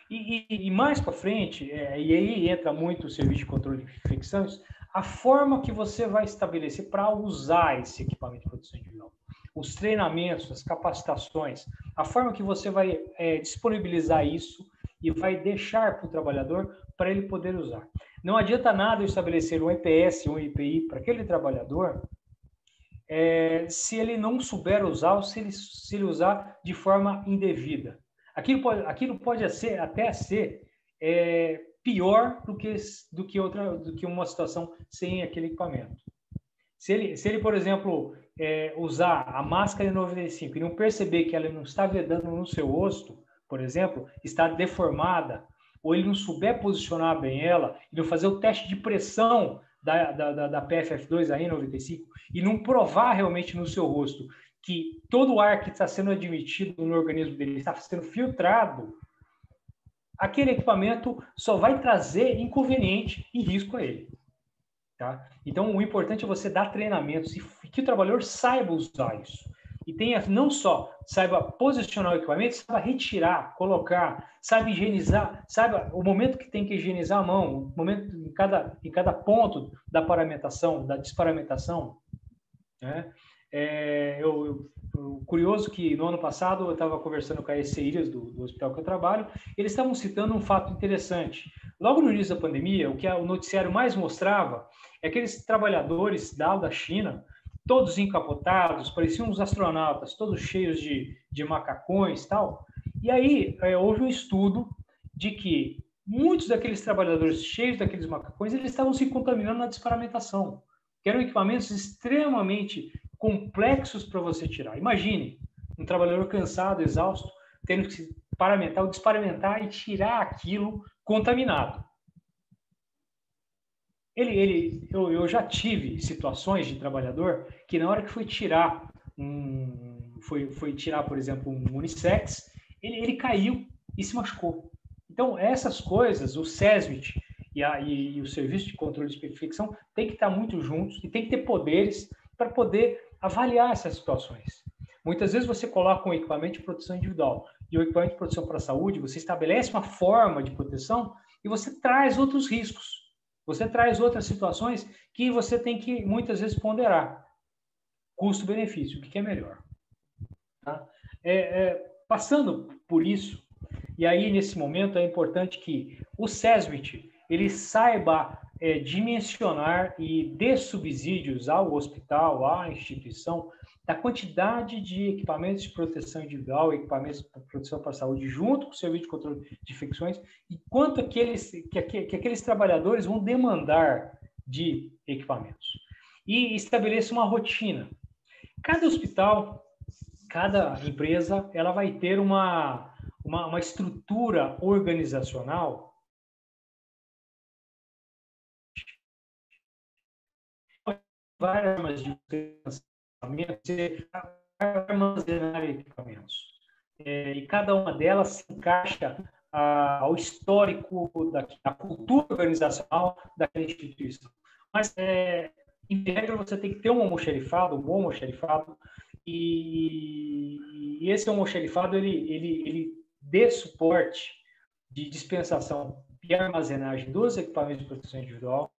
E mais para frente, e aí entra muito o serviço de controle de infecções, a forma que você vai estabelecer para usar esse equipamento de proteção individual, os treinamentos, as capacitações, a forma que você vai disponibilizar isso e vai deixar para o trabalhador para ele poder usar. Não adianta nada eu estabelecer um EPS, um EPI para aquele trabalhador se ele não souber usar ou se ele usar de forma indevida. Aquilo pode até ser pior do que uma situação sem aquele equipamento. Se ele, por exemplo, usar a máscara N95 e não perceber que ela não está vedando no seu rosto, por exemplo, está deformada, ou ele não souber posicionar bem ela, e não fazer o teste de pressão da PFF2, a N95, e não provar realmente no seu rosto que todo o ar que está sendo admitido no organismo dele está sendo filtrado, aquele equipamento só vai trazer inconveniente e risco a ele. Tá? Então, o importante é você dar treinamentos e que o trabalhador saiba usar isso. E não só saiba posicionar o equipamento, saiba retirar, colocar, saiba higienizar, saiba o momento que tem que higienizar a mão, o momento em cada ponto da paramentação, da desparamentação. Né? Curioso que no ano passado eu estava conversando com a ECIRAS do hospital que eu trabalho, eles estavam citando um fato interessante. Logo no início da pandemia, o que o noticiário mais mostrava é aqueles trabalhadores da China, todos encapotados, pareciam uns astronautas, todos cheios de macacões e tal. E aí houve um estudo de que muitos daqueles trabalhadores cheios daqueles macacões, eles estavam se contaminando na desparamentação, que eram equipamentos extremamente complexos para você tirar. Imagine um trabalhador cansado, exausto, tendo que paramentar ou desparamentar e tirar aquilo contaminado. Eu já tive situações de trabalhador que na hora que foi tirar, por exemplo, um unissex, ele caiu e se machucou. Então, essas coisas, o SESMIT e o Serviço de Controle de Infecção tem que estar muito juntos e tem que ter poderes para poder avaliar essas situações. Muitas vezes você coloca um equipamento de proteção individual e o equipamento de proteção para a saúde, você estabelece uma forma de proteção e você traz outros riscos. Você traz outras situações que você tem que, muitas vezes, ponderar. Custo-benefício, o que é melhor. Tá? Passando por isso, e aí nesse momento é importante que o SESMIT ele saiba dimensionar e dê subsídios ao hospital, à instituição, da quantidade de equipamentos de proteção individual, equipamentos de proteção para a saúde, junto com o serviço de controle de infecções, e quanto aqueles trabalhadores vão demandar de equipamentos. E estabeleça uma rotina. Cada hospital, cada empresa, ela vai ter uma estrutura organizacional várias formas de armazenar equipamentos. E cada uma delas se encaixa ao histórico da cultura organizacional daquela instituição. Mas, em regra, você tem que ter um almoxarifado, um bom almoxarifado, e esse almoxarifado ele dê suporte de dispensação e armazenagem dos equipamentos de proteção individual,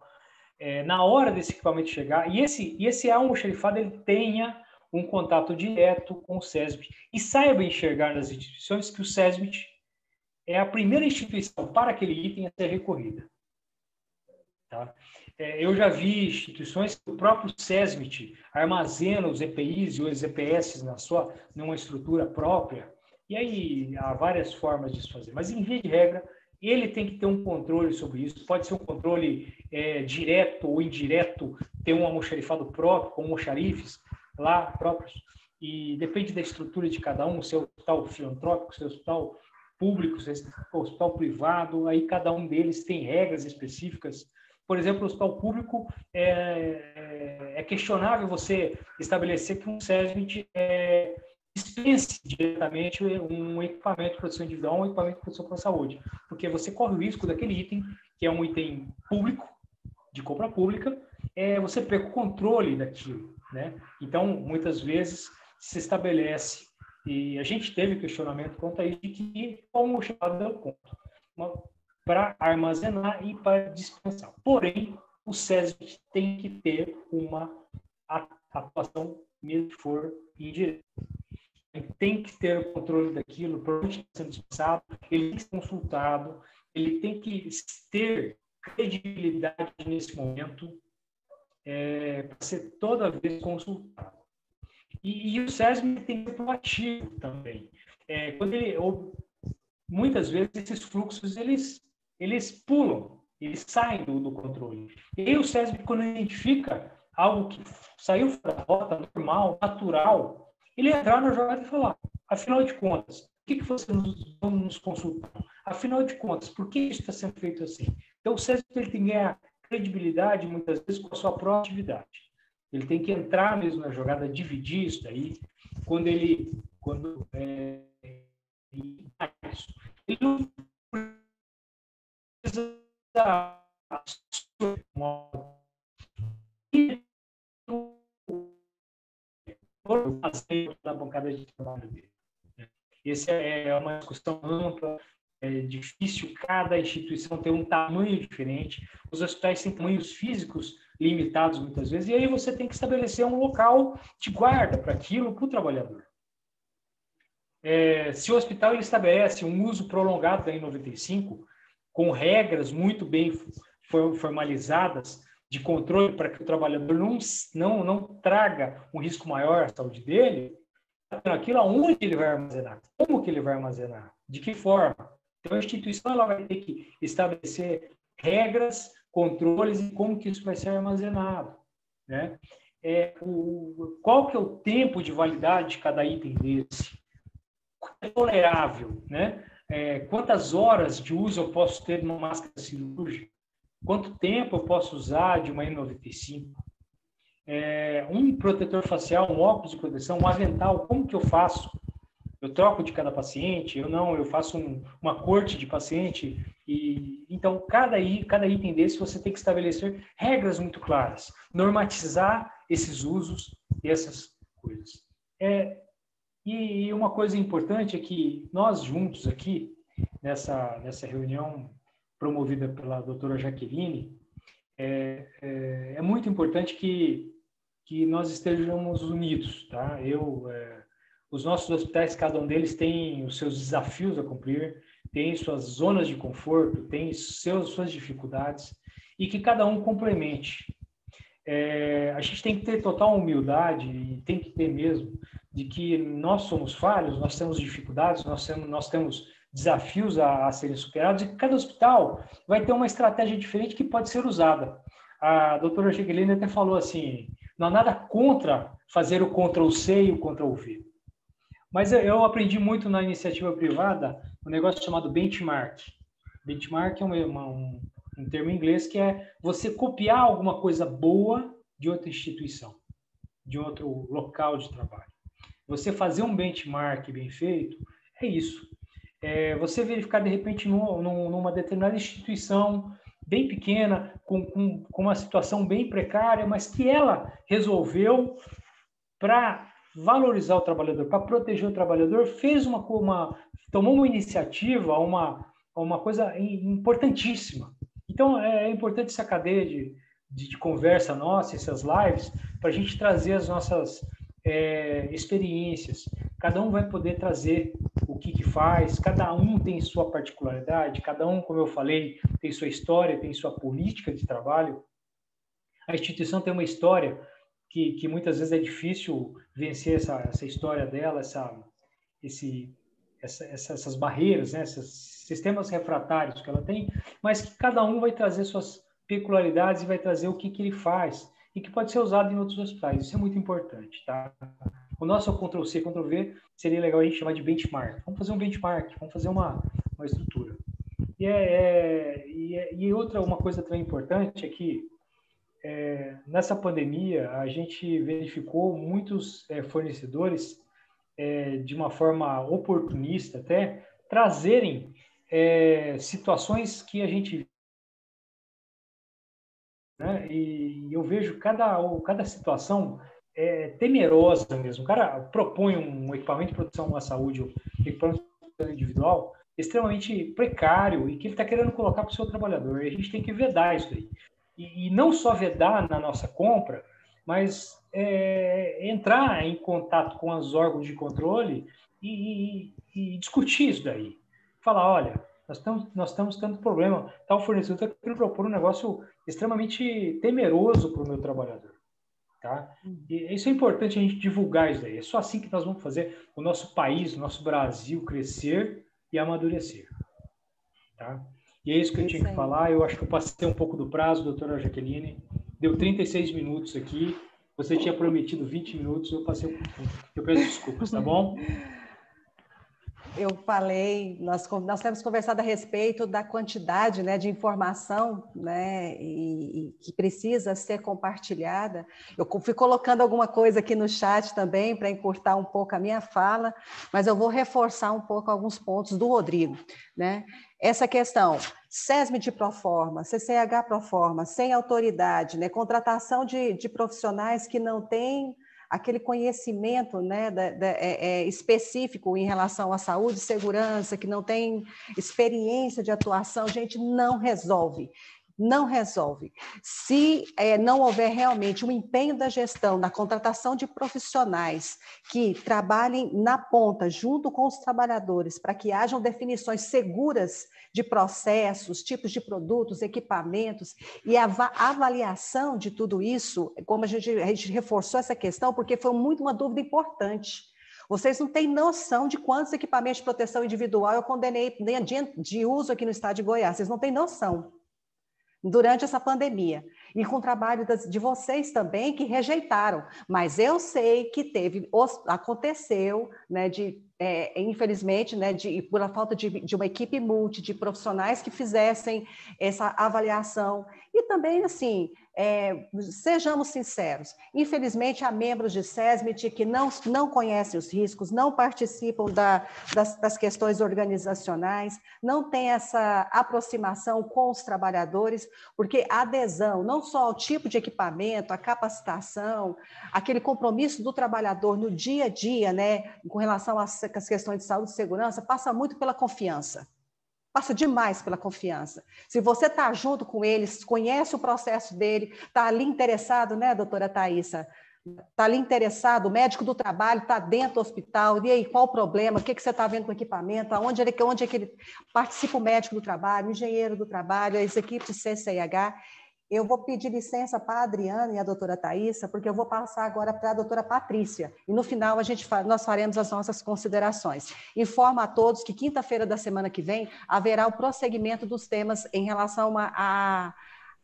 na hora desse equipamento chegar, e esse almoxarifado ele tenha um contato direto com o SESMIT e saiba enxergar nas instituições que o SESMIT é a primeira instituição para aquele item a ser recorrida. Tá? Eu já vi instituições que o próprio SESMIT armazena os EPIs e os EPS numa estrutura própria, e aí há várias formas de se fazer, mas em via de regra, ele tem que ter um controle sobre isso, pode ser um controle direto ou indireto, ter um almoxarifado próprio, com almoxarifes lá próprios, e depende da estrutura de cada um, se é hospital filantrópico, se é hospital público, se é hospital privado, aí cada um deles tem regras específicas. Por exemplo, o hospital público é questionável você estabelecer que um SESMIT dispense diretamente um equipamento de proteção individual, um equipamento de proteção para a saúde, porque você corre o risco daquele item, que é um item público, de compra pública, você perca o controle daquilo, né? Então, muitas vezes, se estabelece, e a gente teve questionamento quanto a isso, de que o almoxarifado deu conta para armazenar e para dispensar. Porém, o SESMIT tem que ter uma atuação, mesmo que for indireta. Ele tem que ter o controle daquilo, para onde está sendo dispensado, ele tem que ser consultado, ele tem que ter credibilidade nesse momento, para ser toda vez consultado. E o SESMIT tem que ser proativo também. Muitas vezes esses fluxos eles pulam, eles saem do controle. E aí o SESMIT, quando identifica algo que saiu fora da rota, normal, natural, ele entrar na jogada e falar, afinal de contas, o que vocês vão nos consultar? Afinal de contas, por que isso está sendo feito assim? Então, o SESMIT ele tem que ganhar credibilidade, muitas vezes, com a sua proatividade. Ele tem que entrar mesmo na jogada, dividir isso daí, ele não precisa da bancada de trabalho dele. Essa é uma discussão ampla, é difícil, cada instituição tem um tamanho diferente, os hospitais têm tamanhos físicos limitados muitas vezes, e aí você tem que estabelecer um local de guarda para aquilo, para o trabalhador. Se o hospital ele estabelece um uso prolongado da N95, com regras muito bem formalizadas de controle para que o trabalhador não traga um risco maior à saúde dele, aquilo aonde ele vai armazenar, como que ele vai armazenar, de que forma. Então, a instituição ela vai ter que estabelecer regras, controles e como que isso vai ser armazenado, né? Qual que é o tempo de validade de cada item desse? É tolerável, né? Quantas horas de uso eu posso ter de uma máscara cirúrgica? Quanto tempo eu posso usar de uma N95? Um protetor facial, um óculos de proteção, um avental, como que eu faço? Eu troco de cada paciente? Eu faço uma corte de paciente? Então, cada item desse você tem que estabelecer regras muito claras, normatizar esses usos e essas coisas. E uma coisa importante é que nós juntos aqui, nessa reunião promovida pela doutora Jaqueline, é muito importante que nós estejamos unidos, tá? Os nossos hospitais, cada um deles tem os seus desafios a cumprir, tem suas zonas de conforto, tem suas dificuldades, e que cada um complemente. A gente tem que ter total humildade, e tem que ter mesmo, de que nós somos falhos, nós temos dificuldades, nós temos desafios a serem superados, e que cada hospital vai ter uma estratégia diferente que pode ser usada. A doutora Jaqueline até falou assim, não há nada contra fazer o Ctrl+C e o Ctrl+V. Mas eu aprendi muito na iniciativa privada um negócio chamado benchmark. Benchmark é um termo em inglês que é você copiar alguma coisa boa de outra instituição, de outro local de trabalho. Você fazer um benchmark bem feito é isso. Você verificar, de repente, numa determinada instituição bem pequena, com uma situação bem precária, mas que ela resolveu para valorizar o trabalhador, para proteger o trabalhador, tomou uma iniciativa, uma coisa importantíssima. Então, é importante essa cadeia de conversa nossa, essas lives, para a gente trazer as nossas experiências. Cada um vai poder trazer o que faz, cada um tem sua particularidade, cada um, como eu falei, tem sua história, tem sua política de trabalho. A instituição tem uma história que muitas vezes é difícil vencer essa história dela, essas barreiras, né? Esses sistemas refratários que ela tem, mas que cada um vai trazer suas peculiaridades e vai trazer o que ele faz e que pode ser usado em outros hospitais. Isso é muito importante, tá? O nosso Ctrl+C, Ctrl+V seria legal a gente chamar de benchmark. Vamos fazer um benchmark, vamos fazer uma estrutura. E uma coisa também importante é que nessa pandemia a gente verificou muitos fornecedores de uma forma oportunista até trazerem situações que a gente, né? E eu vejo cada situação temerosa mesmo. O cara propõe um equipamento de proteção à saúde, um equipamento individual extremamente precário e que ele está querendo colocar para o seu trabalhador. E a gente tem que vedar isso daí. E não só vedar na nossa compra, mas entrar em contato com os órgãos de controle e discutir isso daí. Falar, olha, nós estamos tendo problema, tal fornecedor está querendo propor um negócio extremamente temeroso para o meu trabalhador. Tá? E isso é importante a gente divulgar isso daí. É só assim que nós vamos fazer o nosso país, o nosso Brasil crescer e amadurecer. Tá? E é isso que eu tinha que falar. Eu acho que eu passei um pouco do prazo, doutora Jaqueline. Deu 36 minutos aqui. Você tinha prometido 20 minutos, eu passei um pouco. Eu peço desculpas, tá bom? Eu falei, nós temos conversado a respeito da quantidade, né, de informação, né, e que precisa ser compartilhada. Eu fui colocando alguma coisa aqui no chat também para encurtar um pouco a minha fala, mas eu vou reforçar um pouco alguns pontos do Rodrigo, né? Essa questão, SESM de proforma, CCH proforma, sem autoridade, né, contratação de profissionais que não têm aquele conhecimento, né, específico em relação à saúde e segurança, que não tem experiência de atuação, gente, não resolve. Não resolve. Se não houver realmente um empenho da gestão na contratação de profissionais que trabalhem na ponta, junto com os trabalhadores, para que hajam definições seguras de processos, tipos de produtos, equipamentos, e a avaliação de tudo isso, como a gente reforçou essa questão, porque foi muito uma dúvida importante. Vocês não têm noção de quantos equipamentos de proteção individual eu condenei de uso aqui no estado de Goiás, vocês não têm noção. Durante essa pandemia, e com o trabalho de vocês também, que rejeitaram, mas eu sei que aconteceu, né, infelizmente, né, por a falta de uma equipe de profissionais que fizessem essa avaliação, e também, assim, sejamos sinceros, infelizmente há membros de SESMIT que não conhecem os riscos, não participam das questões organizacionais, não têm essa aproximação com os trabalhadores, porque a adesão, não só ao tipo de equipamento, a capacitação, aquele compromisso do trabalhador no dia a dia, né, com relação às questões de saúde e segurança, passa muito pela confiança. Passa demais pela confiança. Se você está junto com eles, conhece o processo dele, está ali interessado, né, doutora Thaísa, Está ali interessado, o médico do trabalho está dentro do hospital, e aí, qual o problema, o que você está vendo com o equipamento, onde é que ele participa, o médico do trabalho, o engenheiro do trabalho, as equipes de CCIH. Eu vou pedir licença para a Adriana e a doutora Thaísa, porque eu vou passar agora para a doutora Patrícia, e no final nós faremos as nossas considerações. Informo a todos que quinta-feira da semana que vem haverá o prosseguimento dos temas em relação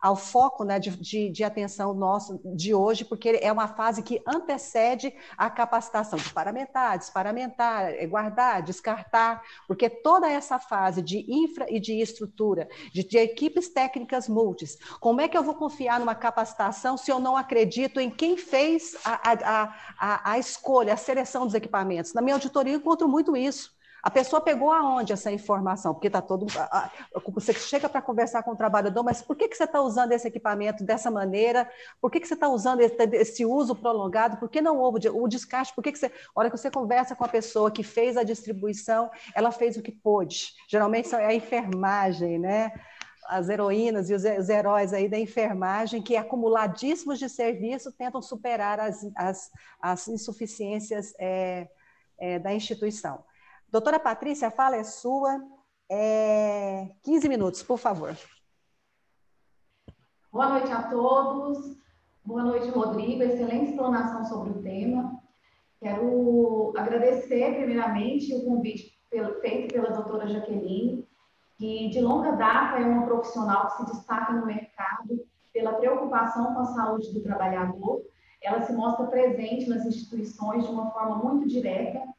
ao foco, né, de atenção nosso de hoje, porque é uma fase que antecede a capacitação de paramentar, desparamentar, guardar, descartar, porque toda essa fase de infra e de estrutura, de equipes técnicas multis, como é que eu vou confiar numa capacitação se eu não acredito em quem fez a escolha, a seleção dos equipamentos? Na minha auditoria eu encontro muito isso. A pessoa pegou aonde essa informação? Porque está todo... Você chega para conversar com o trabalhador, mas por que você está usando esse equipamento dessa maneira? Por que você está usando esse uso prolongado? Por que não houve o descarte? Por que você... A hora que você conversa com a pessoa que fez a distribuição, ela fez o que pôde. Geralmente é a enfermagem, né? As heroínas e os heróis aí da enfermagem, que acumuladíssimos de serviço tentam superar as insuficiências da instituição. Doutora Patrícia, a fala é sua. 15 minutos, por favor. Boa noite a todos. Boa noite, Rodrigo. Excelente explanação sobre o tema. Quero agradecer, primeiramente, o convite feito pela doutora Jaqueline, que de longa data é uma profissional que se destaca no mercado pela preocupação com a saúde do trabalhador. Ela se mostra presente nas instituições de uma forma muito direta.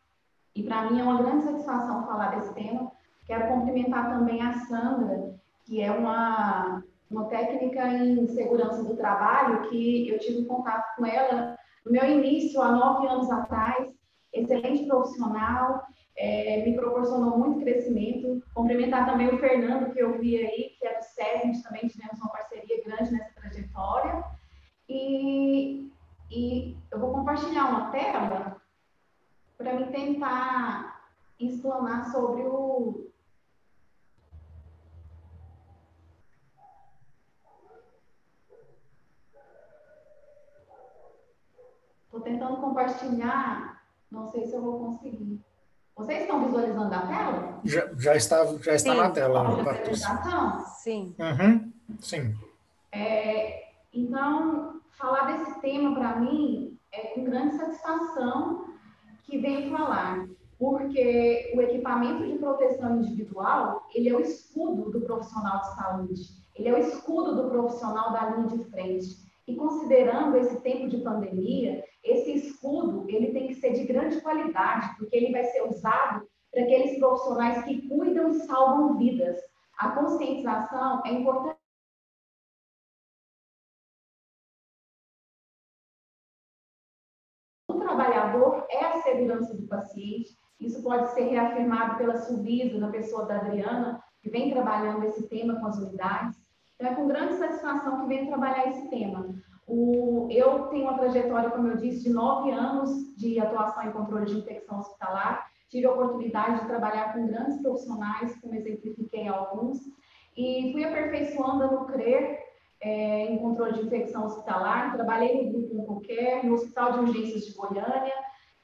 E para mim é uma grande satisfação falar desse tema. Quero cumprimentar também a Sandra, que é uma técnica em segurança do trabalho, que eu tive contato com ela no meu início, há 9 anos atrás. Excelente profissional, me proporcionou muito crescimento. Cumprimentar também o Fernando, que eu vi aí, que é do SES, a gente também tivemos uma parceria grande nessa trajetória. E eu vou compartilhar uma tela para me tentar explanar sobre o... Estou tentando compartilhar, não sei se eu vou conseguir. Vocês estão visualizando a tela? Já está na tela, De Patrícia. apresentação? Sim. Uhum, sim. Então, falar desse tema para mim é com grande satisfação que venho falar, porque o equipamento de proteção individual, ele é o escudo do profissional de saúde, ele é o escudo do profissional da linha de frente. E considerando esse tempo de pandemia, esse escudo, ele tem que ser de grande qualidade, porque ele vai ser usado para aqueles profissionais que cuidam e salvam vidas. A conscientização é importante. O trabalhador é a segurança do paciente. Isso pode ser reafirmado pela Suvisa, na pessoa da Adriana, que vem trabalhando esse tema com as unidades. Então, é com grande satisfação que venho trabalhar esse tema. Eu tenho uma trajetória, como eu disse, de 9 anos de atuação em controle de infecção hospitalar. Tive a oportunidade de trabalhar com grandes profissionais, como exemplifiquei alguns, e fui aperfeiçoando no CRER, em controle de infecção hospitalar. Trabalhei no Grupo Oncoquer, no Hospital de Urgências de Goiânia,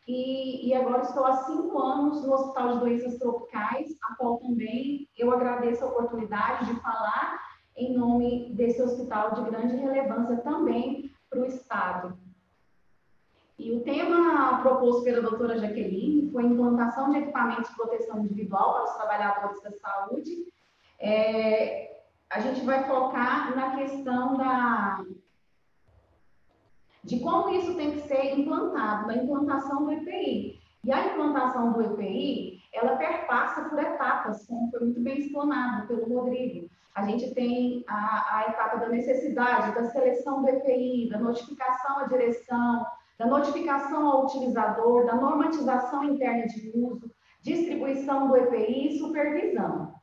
e agora estou há 5 anos no Hospital de Doenças Tropicais, a qual também eu agradeço a oportunidade de falar em nome desse hospital de grande relevância também para o Estado. E o tema proposto pela doutora Jaqueline foi implantação de equipamentos de proteção individual para os trabalhadores da saúde. A gente vai focar na questão de como isso tem que ser implantado, na implantação do EPI. E a implantação do EPI, ela perpassa por etapas, como foi muito bem explanado pelo Rodrigo. A gente tem a etapa da necessidade, da seleção do EPI, da notificação à direção, da notificação ao utilizador, da normatização interna de uso, distribuição do EPI e supervisão.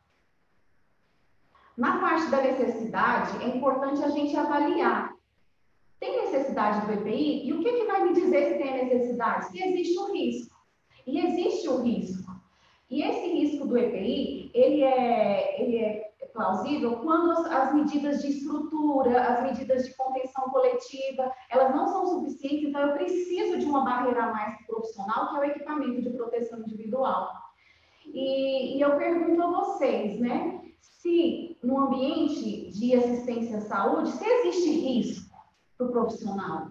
Na parte da necessidade, é importante a gente avaliar. Tem necessidade do EPI? E o que vai me dizer se tem necessidade? Se existe um risco. E existe um risco. E esse risco do EPI, ele é plausível quando as medidas de estrutura, as medidas de contenção coletiva, elas não são suficientes, então eu preciso de uma barreira a mais profissional, que é o equipamento de proteção individual. E eu pergunto a vocês, né, se no ambiente de assistência à saúde, se existe risco para o profissional?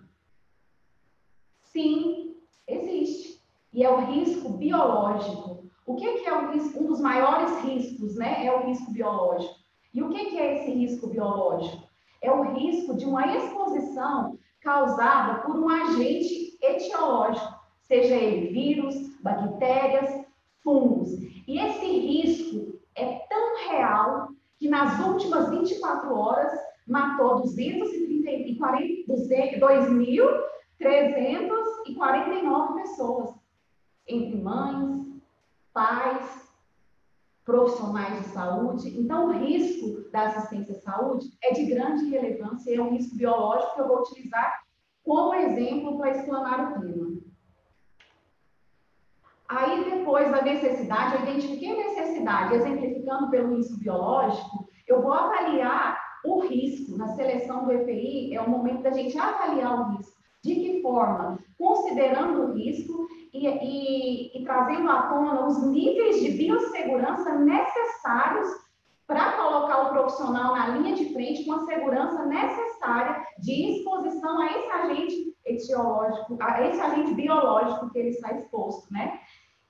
Sim, existe. E é o risco biológico. O que é o risco? Um dos maiores riscos, né, é o risco biológico. E o que é esse risco biológico? É o risco de uma exposição causada por um agente etiológico, seja ele vírus, bactérias, fungos. E esse risco é tão real que nas últimas 24 horas matou 2.349 pessoas, entre mães, pais, profissionais de saúde. Então, o risco da assistência à saúde é de grande relevância e é um risco biológico que eu vou utilizar como exemplo para explanar o tema. Aí, depois da necessidade, eu identifiquei a necessidade, exemplificando pelo risco biológico, eu vou avaliar o risco. Na seleção do EPI, é o momento da gente avaliar o risco. De que forma? Considerando o risco e trazendo à tona os níveis de biossegurança necessários para colocar o profissional na linha de frente com a segurança necessária de exposição a esse agente etiológico, a esse agente biológico que ele está exposto, né?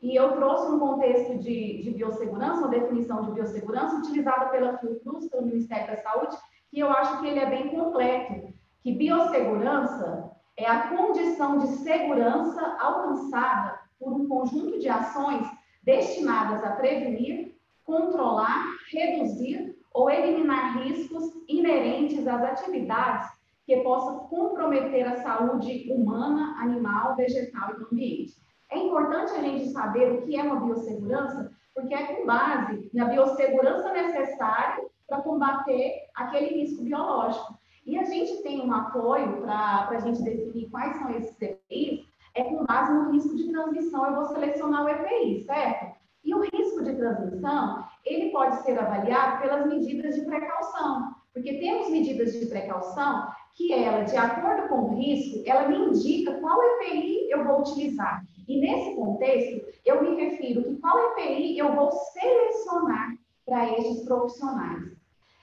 E eu trouxe um contexto de biossegurança, uma definição de biossegurança utilizada pela Fiocruz, pelo Ministério da Saúde, que eu acho que ele é bem completo, que biossegurança é a condição de segurança alcançada por um conjunto de ações destinadas a prevenir, controlar, reduzir ou eliminar riscos inerentes às atividades que possam comprometer a saúde humana, animal, vegetal e do ambiente. É importante a gente saber o que é uma biossegurança, porque é com base na biossegurança necessária para combater aquele risco biológico. E a gente tem um apoio para a gente definir quais são esses EPIs, é com base no risco de transmissão. Eu vou selecionar o EPI, certo? E o risco de transmissão, ele pode ser avaliado pelas medidas de precaução, porque temos medidas de precaução que ela, de acordo com o risco, ela me indica qual EPI eu vou utilizar. E nesse contexto, eu me refiro que qual EPI eu vou selecionar para estes profissionais.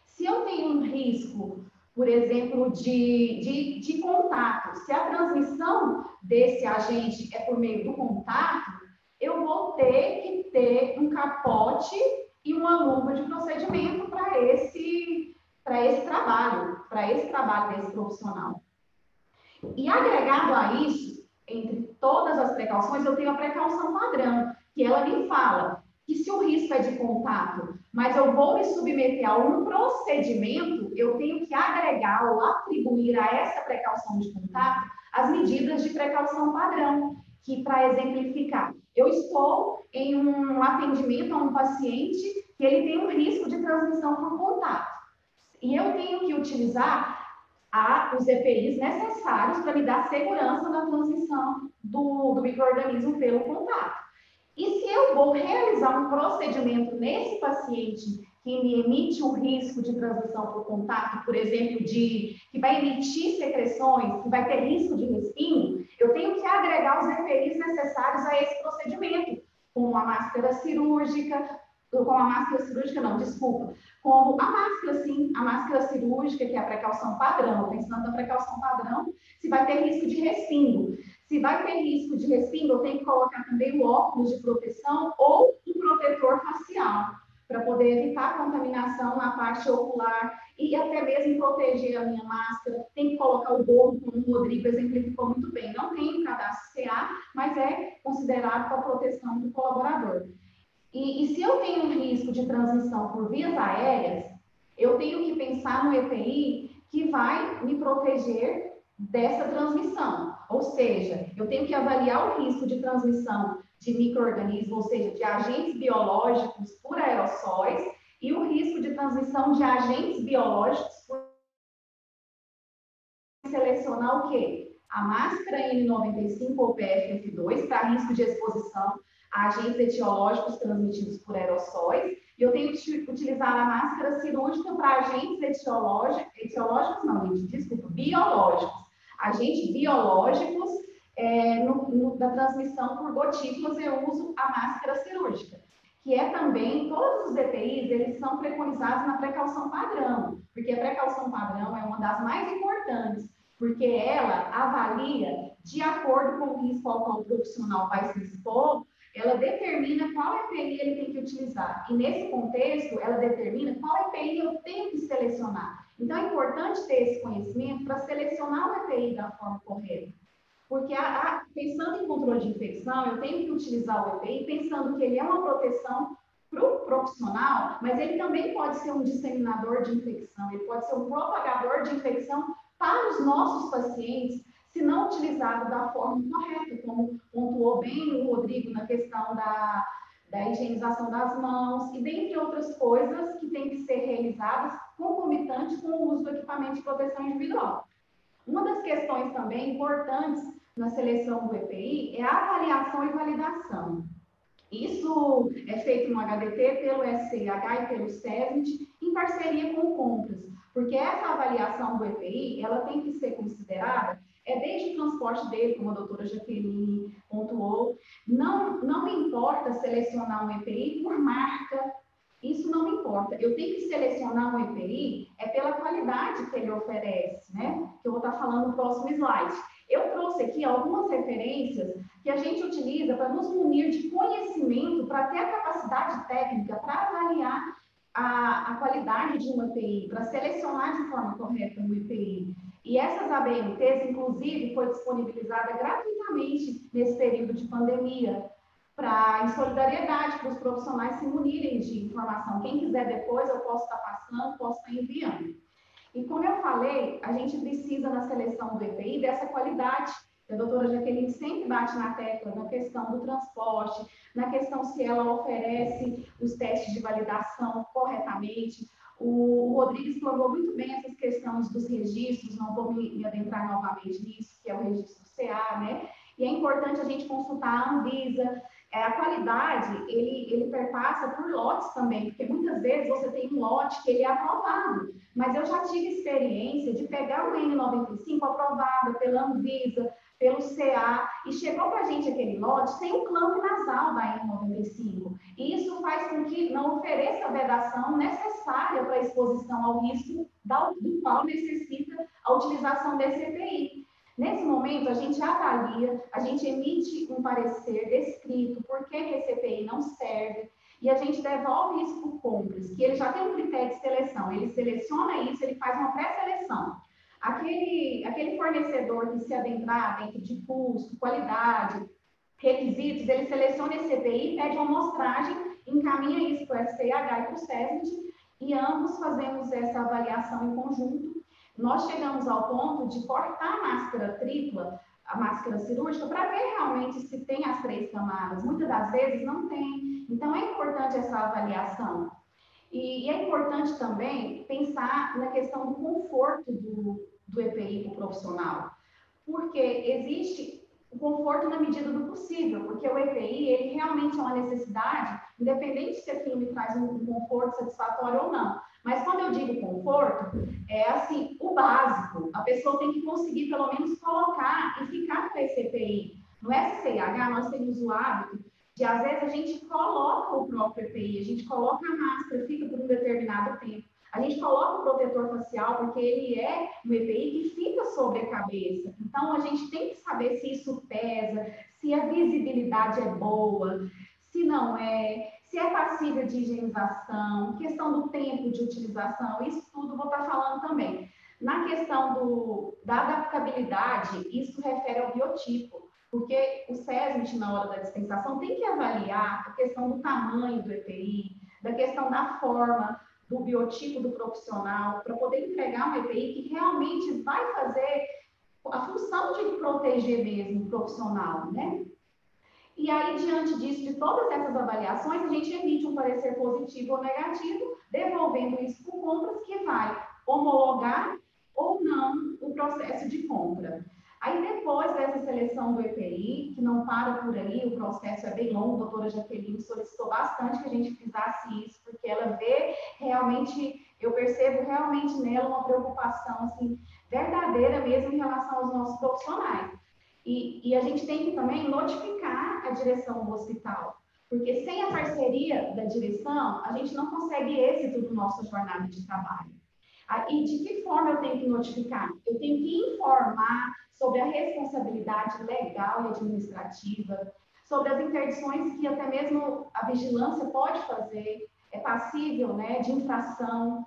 Se eu tenho um risco, por exemplo, de contato, se a transmissão desse agente é por meio do contato, eu vou ter que ter um capote e uma luva de procedimento para esse trabalho desse profissional. E agregado a isso, entre todas as precauções, eu tenho a precaução padrão, que ela me fala que se o risco é de contato, mas eu vou me submeter a um procedimento, eu tenho que agregar ou atribuir a essa precaução de contato as medidas de precaução padrão, que, para exemplificar, eu estou em um atendimento a um paciente que ele tem um risco de transmissão por contato. E eu tenho que utilizar os EPIs necessários para me dar segurança na transmissão do micro-organismo pelo contato. E se eu vou realizar um procedimento nesse paciente que me emite um risco de transmissão por contato, por exemplo, que vai emitir secreções, que vai ter risco de respingo, eu tenho que agregar os EPIs necessários a esse procedimento, como a máscara cirúrgica, como a máscara cirúrgica, que é a precaução padrão, pensando na precaução padrão, se vai ter risco de respingo. Se vai ter risco de respingo, eu tenho que colocar também o óculos de proteção ou o protetor facial, para poder evitar a contaminação na parte ocular e até mesmo proteger a minha máscara. Tem que colocar o gorro, como o Rodrigo exemplificou muito bem. Não tem um cadastro CA, mas é considerado para a proteção do colaborador. E se eu tenho um risco de transmissão por vias aéreas, eu tenho que pensar no EPI que vai me proteger dessa transmissão. Ou seja, eu tenho que avaliar o risco de transmissão de micro-organismos, ou seja, de agentes biológicos por aerossóis, e o risco de transmissão de agentes biológicos por selecionar o quê? A máscara N95 ou PFF2 para risco de exposição, a agentes etiológicos transmitidos por aerossóis, e eu tenho que utilizar a máscara cirúrgica para agentes etiológicos não, gente, desculpa, biológicos. Agentes biológicos da transmissão por gotículas, eu uso a máscara cirúrgica, que é também, todos os EPIs, eles são preconizados na precaução padrão, porque a precaução padrão é uma das mais importantes, porque ela avalia, de acordo com o risco ao qual o profissional vai se expor, ela determina qual EPI ele tem que utilizar. E nesse contexto, ela determina qual EPI eu tenho que selecionar. Então, é importante ter esse conhecimento para selecionar o EPI da forma correta. Porque, pensando em controle de infecção, eu tenho que utilizar o EPI pensando que ele é uma proteção para o profissional, mas ele também pode ser um disseminador de infecção, ele pode ser um propagador de infecção para os nossos pacientes, se não utilizado da forma correta, como pontuou bem o Rodrigo na questão da higienização das mãos, e dentre outras coisas que têm que ser realizadas concomitantes com o uso do equipamento de proteção individual. Uma das questões também importantes na seleção do EPI é a avaliação e validação. Isso é feito no HDT pelo SCIH e pelo SESMIT, em parceria com o Compras, porque essa avaliação do EPI, ela tem que ser considerada desde o transporte dele, como a doutora Jaqueline pontuou. Não me importa selecionar um EPI por marca, isso não me importa. Eu tenho que selecionar um EPI pela qualidade que ele oferece, né? Que eu vou estar falando no próximo slide. Eu trouxe aqui algumas referências que a gente utiliza para nos munir de conhecimento, para ter a capacidade técnica para avaliar a qualidade de um EPI, para selecionar de forma correta um EPI. E essas ABNTs, inclusive, foi disponibilizada gratuitamente nesse período de pandemia, em solidariedade para os profissionais se munirem de informação. Quem quiser depois, eu posso estar passando, posso estar enviando. E como eu falei, a gente precisa na seleção do EPI dessa qualidade. A doutora Jaqueline sempre bate na tecla na questão do transporte, na questão se ela oferece os testes de validação corretamente. O Rodrigo explicou muito bem essas questões dos registros, não vou me adentrar novamente nisso, que é o registro CA, né? E é importante a gente consultar a Anvisa. A qualidade, ele perpassa por lotes também, porque muitas vezes você tem um lote que ele é aprovado, mas eu já tive experiência de pegar um N95 aprovado pela Anvisa, pelo CA, e chegou para a gente aquele lote sem o clamp nasal da N95. E isso faz com que não ofereça a vedação necessária para a exposição ao risco do qual necessita a utilização desse EPI. Nesse momento, a gente avalia, a gente emite um parecer descrito por que esse EPI não serve, e a gente devolve isso para o Compras, que ele já tem um critério de seleção, ele seleciona isso, ele faz uma pré-seleção. Aquele fornecedor que se adentrar dentro de custo, qualidade, requisitos, ele seleciona esse EPI, pede uma amostragem, encaminha isso para o SCIH e para o SESMIT, e ambos fazemos essa avaliação em conjunto. Nós chegamos ao ponto de cortar a máscara tripla, a máscara cirúrgica, para ver realmente se tem as 3 camadas. Muitas das vezes não tem. Então, é importante essa avaliação. E é importante também pensar na questão do conforto do EPI para o profissional. Porque existe o conforto na medida do possível, porque o EPI, ele realmente é uma necessidade, independente se aquilo me traz um conforto satisfatório ou não. Mas quando eu digo conforto, é assim, o básico. A pessoa tem que conseguir, pelo menos, colocar e ficar com esse EPI. No SCIH, nós temos o hábito de, às vezes, a gente coloca o próprio EPI, a gente coloca a máscara, fica por um determinado tempo. A gente coloca o protetor facial, porque ele é um EPI que fica sobre a cabeça. Então, a gente tem que saber se isso pesa, se a visibilidade é boa, se não é, se é passível de higienização, questão do tempo de utilização, isso tudo vou estar falando também. Na questão da adaptabilidade, isso refere ao biotipo, porque o SESMIT, na hora da dispensação, tem que avaliar a questão do tamanho do EPI, da questão da forma, do biotipo do profissional, para poder entregar um EPI que realmente vai fazer a função de proteger mesmo o profissional, né? E aí, diante disso, de todas essas avaliações, a gente emite um parecer positivo ou negativo, devolvendo isso para o Compras, que vai homologar ou não o processo de compra. Aí, depois dessa seleção do EPI, que não para por aí, o processo é bem longo, a doutora Jaqueline solicitou bastante que a gente fizesse isso, porque ela vê realmente, eu percebo realmente nela uma preocupação, assim, verdadeira mesmo em relação aos nossos profissionais. E a gente tem que também notificar a direção do hospital, porque sem a parceria da direção, a gente não consegue êxito da nossa jornada de trabalho. E de que forma eu tenho que notificar? Eu tenho que informar sobre a responsabilidade legal e administrativa, sobre as interdições que até mesmo a vigilância pode fazer, é passível, né, de infração,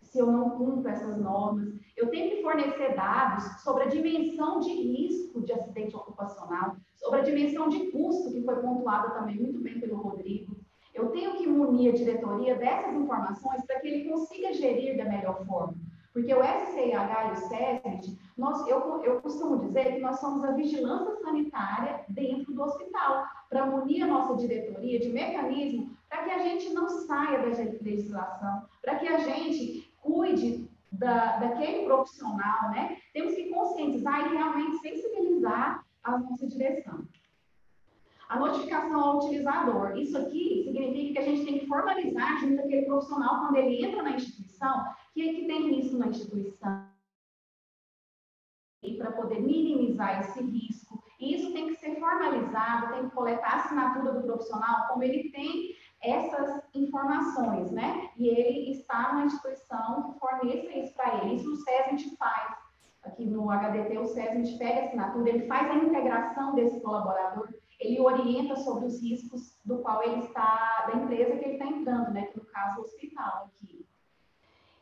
se eu não cumpro essas normas. Eu tenho que fornecer dados sobre a dimensão de risco de acidente ocupacional, sobre a dimensão de custo, que foi pontuada também muito bem pelo Rodrigo. Eu tenho que munir a diretoria dessas informações para que ele consiga gerir da melhor forma. Porque o SCIH e o SESMIT, eu costumo dizer que nós somos a vigilância sanitária dentro do hospital, para munir a nossa diretoria de mecanismo para que a gente não saia da legislação, para que a gente cuide daquele profissional, né? Temos que conscientizar e realmente sensibilizar a nossa direção. A notificação ao utilizador. Isso aqui significa que a gente tem que formalizar junto àquele profissional quando ele entra na instituição, que tem risco na instituição, para poder minimizar esse risco. E isso tem que ser formalizado, tem que coletar a assinatura do profissional, como ele tem essas informações, né? E ele está numa instituição que forneça isso para ele. Isso o SESMIT faz. Aqui no HDT, o SESMIT pega a assinatura, ele faz a integração desse colaborador, ele orienta sobre os riscos do qual ele está, da empresa que ele está entrando, né? Que no caso, o hospital aqui.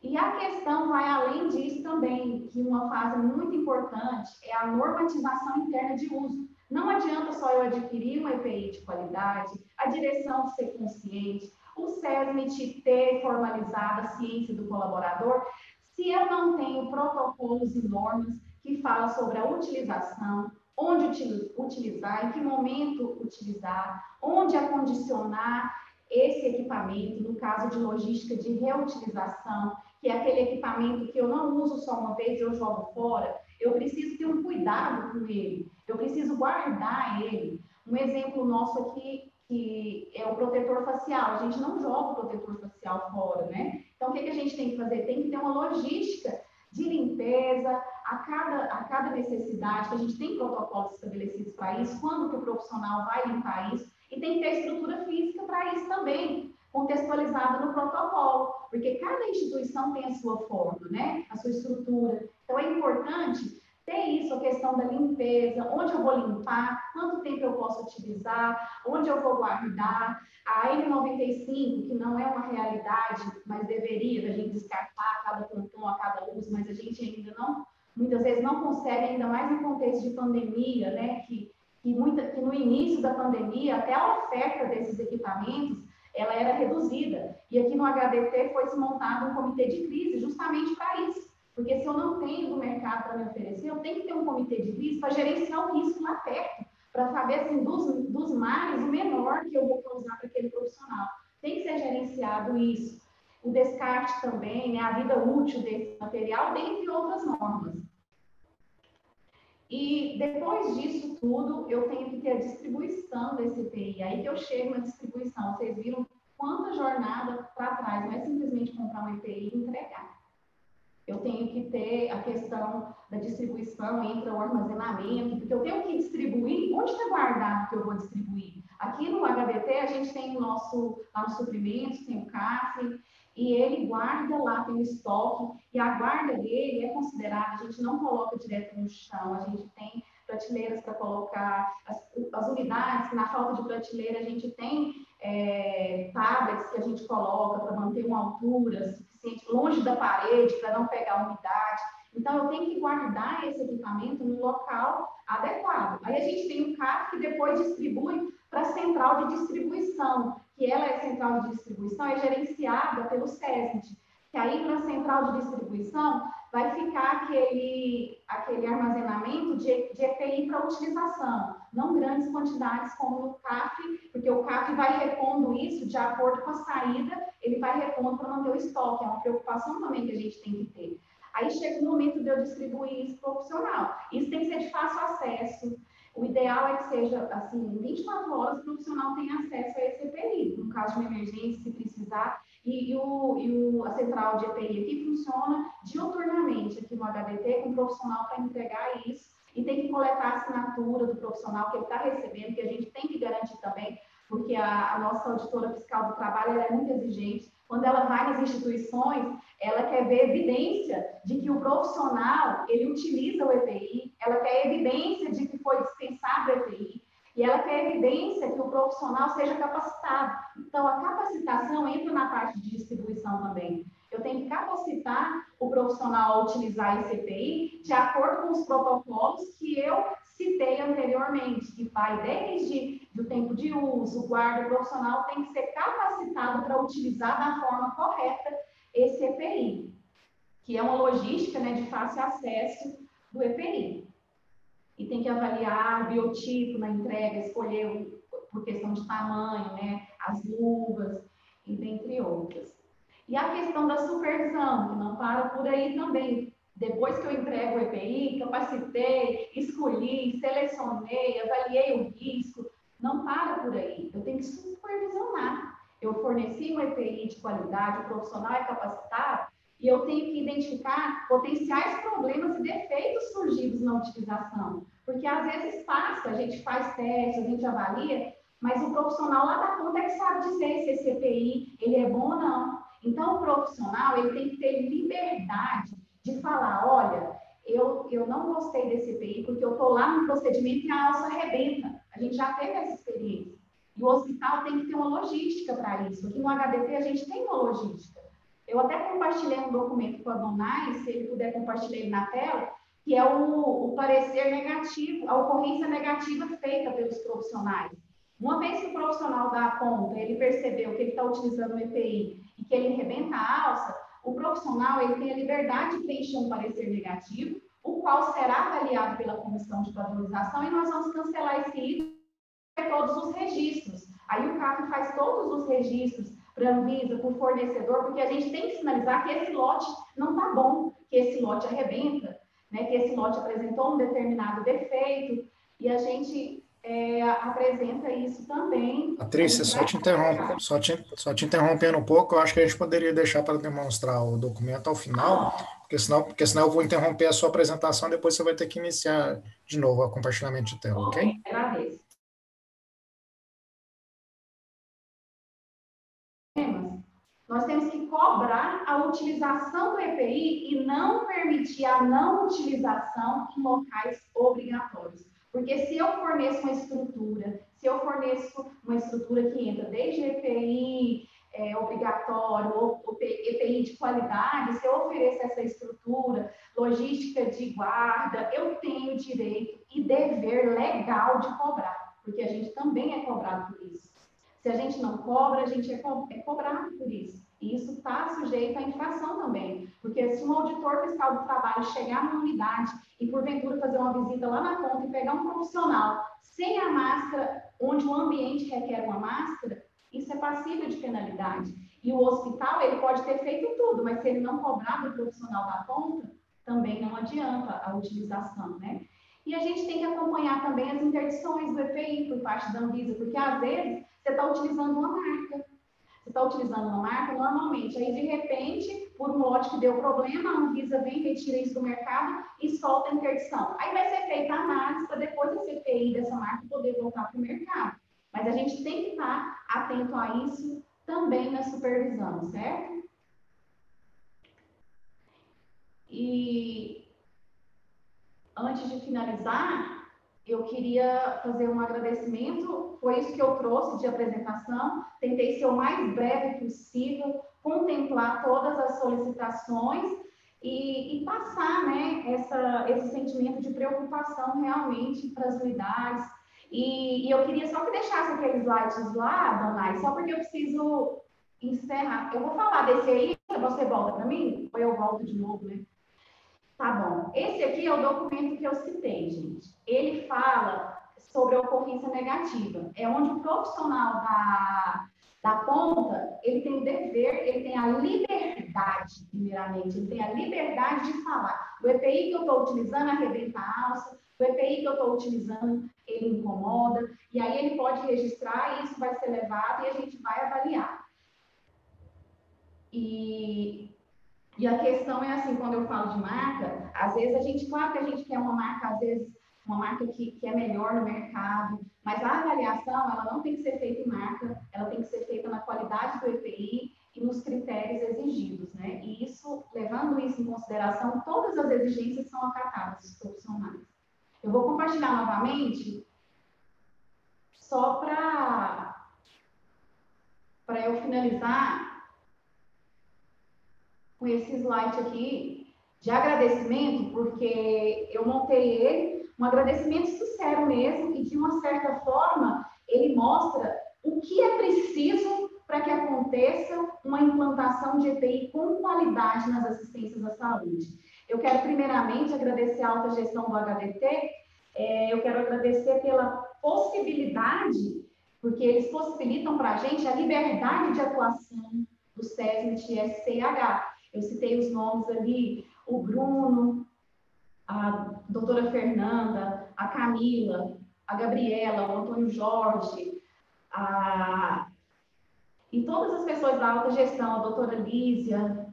E a questão vai além disso também, que uma fase muito importante é a normatização interna de uso. Não adianta só eu adquirir um EPI de qualidade, a direção ser consciente, o SESMIT ter formalizado a ciência do colaborador, se eu não tenho protocolos e normas que falam sobre a utilização, onde utilizar, em que momento utilizar, onde acondicionar esse equipamento, no caso de logística de reutilização, que é aquele equipamento que eu não uso só uma vez e eu jogo fora, eu preciso ter um cuidado com ele, eu preciso guardar ele. Um exemplo nosso aqui, que é o protetor facial, a gente não joga o protetor facial fora, né? Então, o que a gente tem que fazer? Tem que ter uma logística de limpeza a cada necessidade, que a gente tem protocolos estabelecidos para isso, quando que o profissional vai limpar isso, e tem que ter estrutura física para isso também, contextualizada no protocolo, porque cada instituição tem a sua forma, né? A sua estrutura. Então, é importante ter isso, a questão da limpeza, onde eu vou limpar, quanto tempo eu posso utilizar, onde eu vou guardar. A N95, que não é uma realidade, mas deveria, da gente descartar a cada plantão, a cada uso, mas a gente ainda não, muitas vezes não consegue, ainda mais em contexto de pandemia, né? Que no início da pandemia, até a oferta desses equipamentos, ela era reduzida. E aqui no HDT foi-se montado um comitê de crise justamente para isso. Porque se eu não tenho do mercado para me oferecer, eu tenho que ter um comitê de crise para gerenciar o risco lá perto, para saber, assim, dos males, o menor que eu vou causar para aquele profissional. Tem que ser gerenciado isso. O descarte também, né, a vida útil desse material, dentre outras normas. E depois disso tudo, eu tenho que ter a distribuição desse EPI. Aí que eu chego na distribuição. Vocês viram quanta jornada para trás. Não é simplesmente comprar um EPI e entregar. Eu tenho que ter a questão da distribuição entre o armazenamento, porque eu tenho que distribuir. Onde está guardado que eu vou distribuir? Aqui no HDT, a gente tem lá nos suprimentos, tem o CAF, e ele guarda lá, tem o estoque, e a guarda dele é considerada, a gente não coloca direto no chão, a gente tem prateleiras para colocar, as unidades, na falta de prateleira, a gente tem tablets que a gente coloca para manter uma altura suficiente, longe da parede, para não pegar umidade. Então, eu tenho que guardar esse equipamento no local adequado. Aí a gente tem o CAF que depois distribui para a central de distribuição, que ela é central de distribuição, é gerenciada pelo SESMIT, que aí na central de distribuição vai ficar aquele armazenamento de EPI para utilização, não grandes quantidades como no CAF, porque o CAF vai repondo isso de acordo com a saída, ele vai repondo para manter o estoque, é uma preocupação também que a gente tem que ter. Aí chega o momento de eu distribuir isso profissional. Isso tem que ser de fácil acesso. O ideal é que seja, assim, 24 horas o profissional tenha acesso a esse EPI, no caso de uma emergência, se precisar. A central de EPI aqui funciona diuturnamente aqui no HDT, com um profissional para entregar isso. E tem que coletar a assinatura do profissional que ele está recebendo, que a gente tem que garantir também, porque a nossa auditora fiscal do trabalho ela é muito exigente. Quando ela vai nas instituições, ela quer ver evidência de que o profissional, ele utiliza o EPI, ela quer evidência de que foi dispensado o EPI, e ela quer evidência que o profissional seja capacitado. Então, a capacitação entra na parte de distribuição também. Eu tenho que capacitar o profissional a utilizar esse EPI de acordo com os protocolos que eu citei anteriormente, que vai desde o tempo de uso, o guarda profissional tem que ser capacitado para utilizar da forma correta esse EPI, que é uma logística, né, de fácil acesso do EPI. E tem que avaliar biotipo na entrega, escolher por questão de tamanho, né, as luvas, e dentre outras. E a questão da supervisão, que não para por aí também. Depois que eu entrego o EPI, capacitei, escolhi, selecionei, avaliei o risco, não para por aí. Eu tenho que supervisionar. Eu forneci um EPI de qualidade, o profissional é capacitado, e eu tenho que identificar potenciais problemas e defeitos surgidos na utilização. Porque às vezes passa, a gente faz testes, a gente avalia, mas o profissional lá da ponta é que sabe dizer se esse EPI ele é bom ou não. Então, o profissional ele tem que ter liberdade de falar, olha, eu não gostei desse EPI porque eu estou lá no procedimento e a alça arrebenta. A gente já teve essa experiência. E o hospital tem que ter uma logística para isso. Aqui no HDT a gente tem uma logística. Eu até compartilhei um documento com a Donai, se ele puder compartilhar ele na tela, que é o parecer negativo, a ocorrência negativa feita pelos profissionais. Uma vez que o profissional da ponta, ele percebeu que ele está utilizando o EPI e que ele arrebenta a alça, o profissional ele tem a liberdade de preencher um parecer negativo, o qual será avaliado pela comissão de padronização e nós vamos cancelar esse item e todos os registros. Aí o CAF faz todos os registros para a Anvisa, para o fornecedor, porque a gente tem que sinalizar que esse lote não está bom, que esse lote arrebenta, né, que esse lote apresentou um determinado defeito, e a gente apresenta isso também. Patrícia, só te interrompendo um pouco, eu acho que a gente poderia deixar para demonstrar o documento ao final, porque senão eu vou interromper a sua apresentação, depois você vai ter que iniciar de novo o compartilhamento de tela, ok? Agradeço. Nós temos que cobrar a utilização do EPI e não permitir a não utilização em locais obrigatórios. Porque se eu forneço uma estrutura, que entra desde EPI obrigatório, ou EPI de qualidade, se eu ofereço essa estrutura, logística de guarda, eu tenho direito e dever legal de cobrar, porque a gente também é cobrado por isso. Se a gente não cobra, a gente é cobrado por isso. E isso está sujeito à infração também. Porque se um auditor fiscal do trabalho chegar numa unidade e, porventura, fazer uma visita lá na ponta e pegar um profissional sem a máscara, onde o ambiente requer uma máscara, isso é passível de penalidade. E o hospital, ele pode ter feito tudo, mas se ele não cobrar do profissional da ponta, também não adianta a utilização, né? E a gente tem que acompanhar também as interdições do EPI por parte da Anvisa, porque às vezes você está utilizando uma marca. Você está utilizando uma marca normalmente, aí de repente, por um lote que deu problema, a Anvisa vem, retira isso do mercado e solta a interdição. Aí vai ser feita a análise para depois esse EPI dessa marca poder voltar para o mercado. Mas a gente tem que estar atento a isso também na supervisão, certo? E antes de finalizar, eu queria fazer um agradecimento, foi isso que eu trouxe de apresentação, tentei ser o mais breve possível, contemplar todas as solicitações e passar, né, esse sentimento de preocupação realmente para as unidades. E eu queria só que deixasse aqueles slides lá, Donai, só porque eu preciso encerrar. Eu vou falar desse aí, você volta para mim? Ou eu volto de novo, né? Tá bom. Esse aqui é o documento que eu citei, gente. Ele fala sobre a ocorrência negativa. É onde o profissional da ponta, ele tem o dever, ele tem a liberdade liberdade, primeiramente, ele tem a liberdade de falar. O EPI que eu estou utilizando arrebenta a alça, o EPI que eu estou utilizando, ele incomoda, e aí ele pode registrar e isso vai ser levado e a gente vai avaliar. E a questão é assim, quando eu falo de marca, às vezes a gente, claro que a gente quer uma marca, às vezes, uma marca que é melhor no mercado, mas a avaliação, ela não tem que ser feita em marca, ela tem que ser feita na qualidade do EPI e nos critérios exigidos, né? E isso, levando isso em consideração, todas as exigências são acatadas dos profissionais. Eu vou compartilhar novamente, só para eu finalizar com esse slide aqui de agradecimento, porque eu montei ele, um agradecimento sincero mesmo, e de uma certa forma ele mostra o que é preciso para que aconteça uma implantação de EPI com qualidade nas assistências à saúde. Eu quero primeiramente agradecer a alta gestão do HDT, eu quero agradecer pela possibilidade, porque eles possibilitam para a gente a liberdade de atuação do SESMIT e SCIH. Eu citei os nomes ali, o Bruno, a doutora Fernanda, a Camila, a Gabriela, o Antônio Jorge, e todas as pessoas da alta gestão, a doutora Lísia,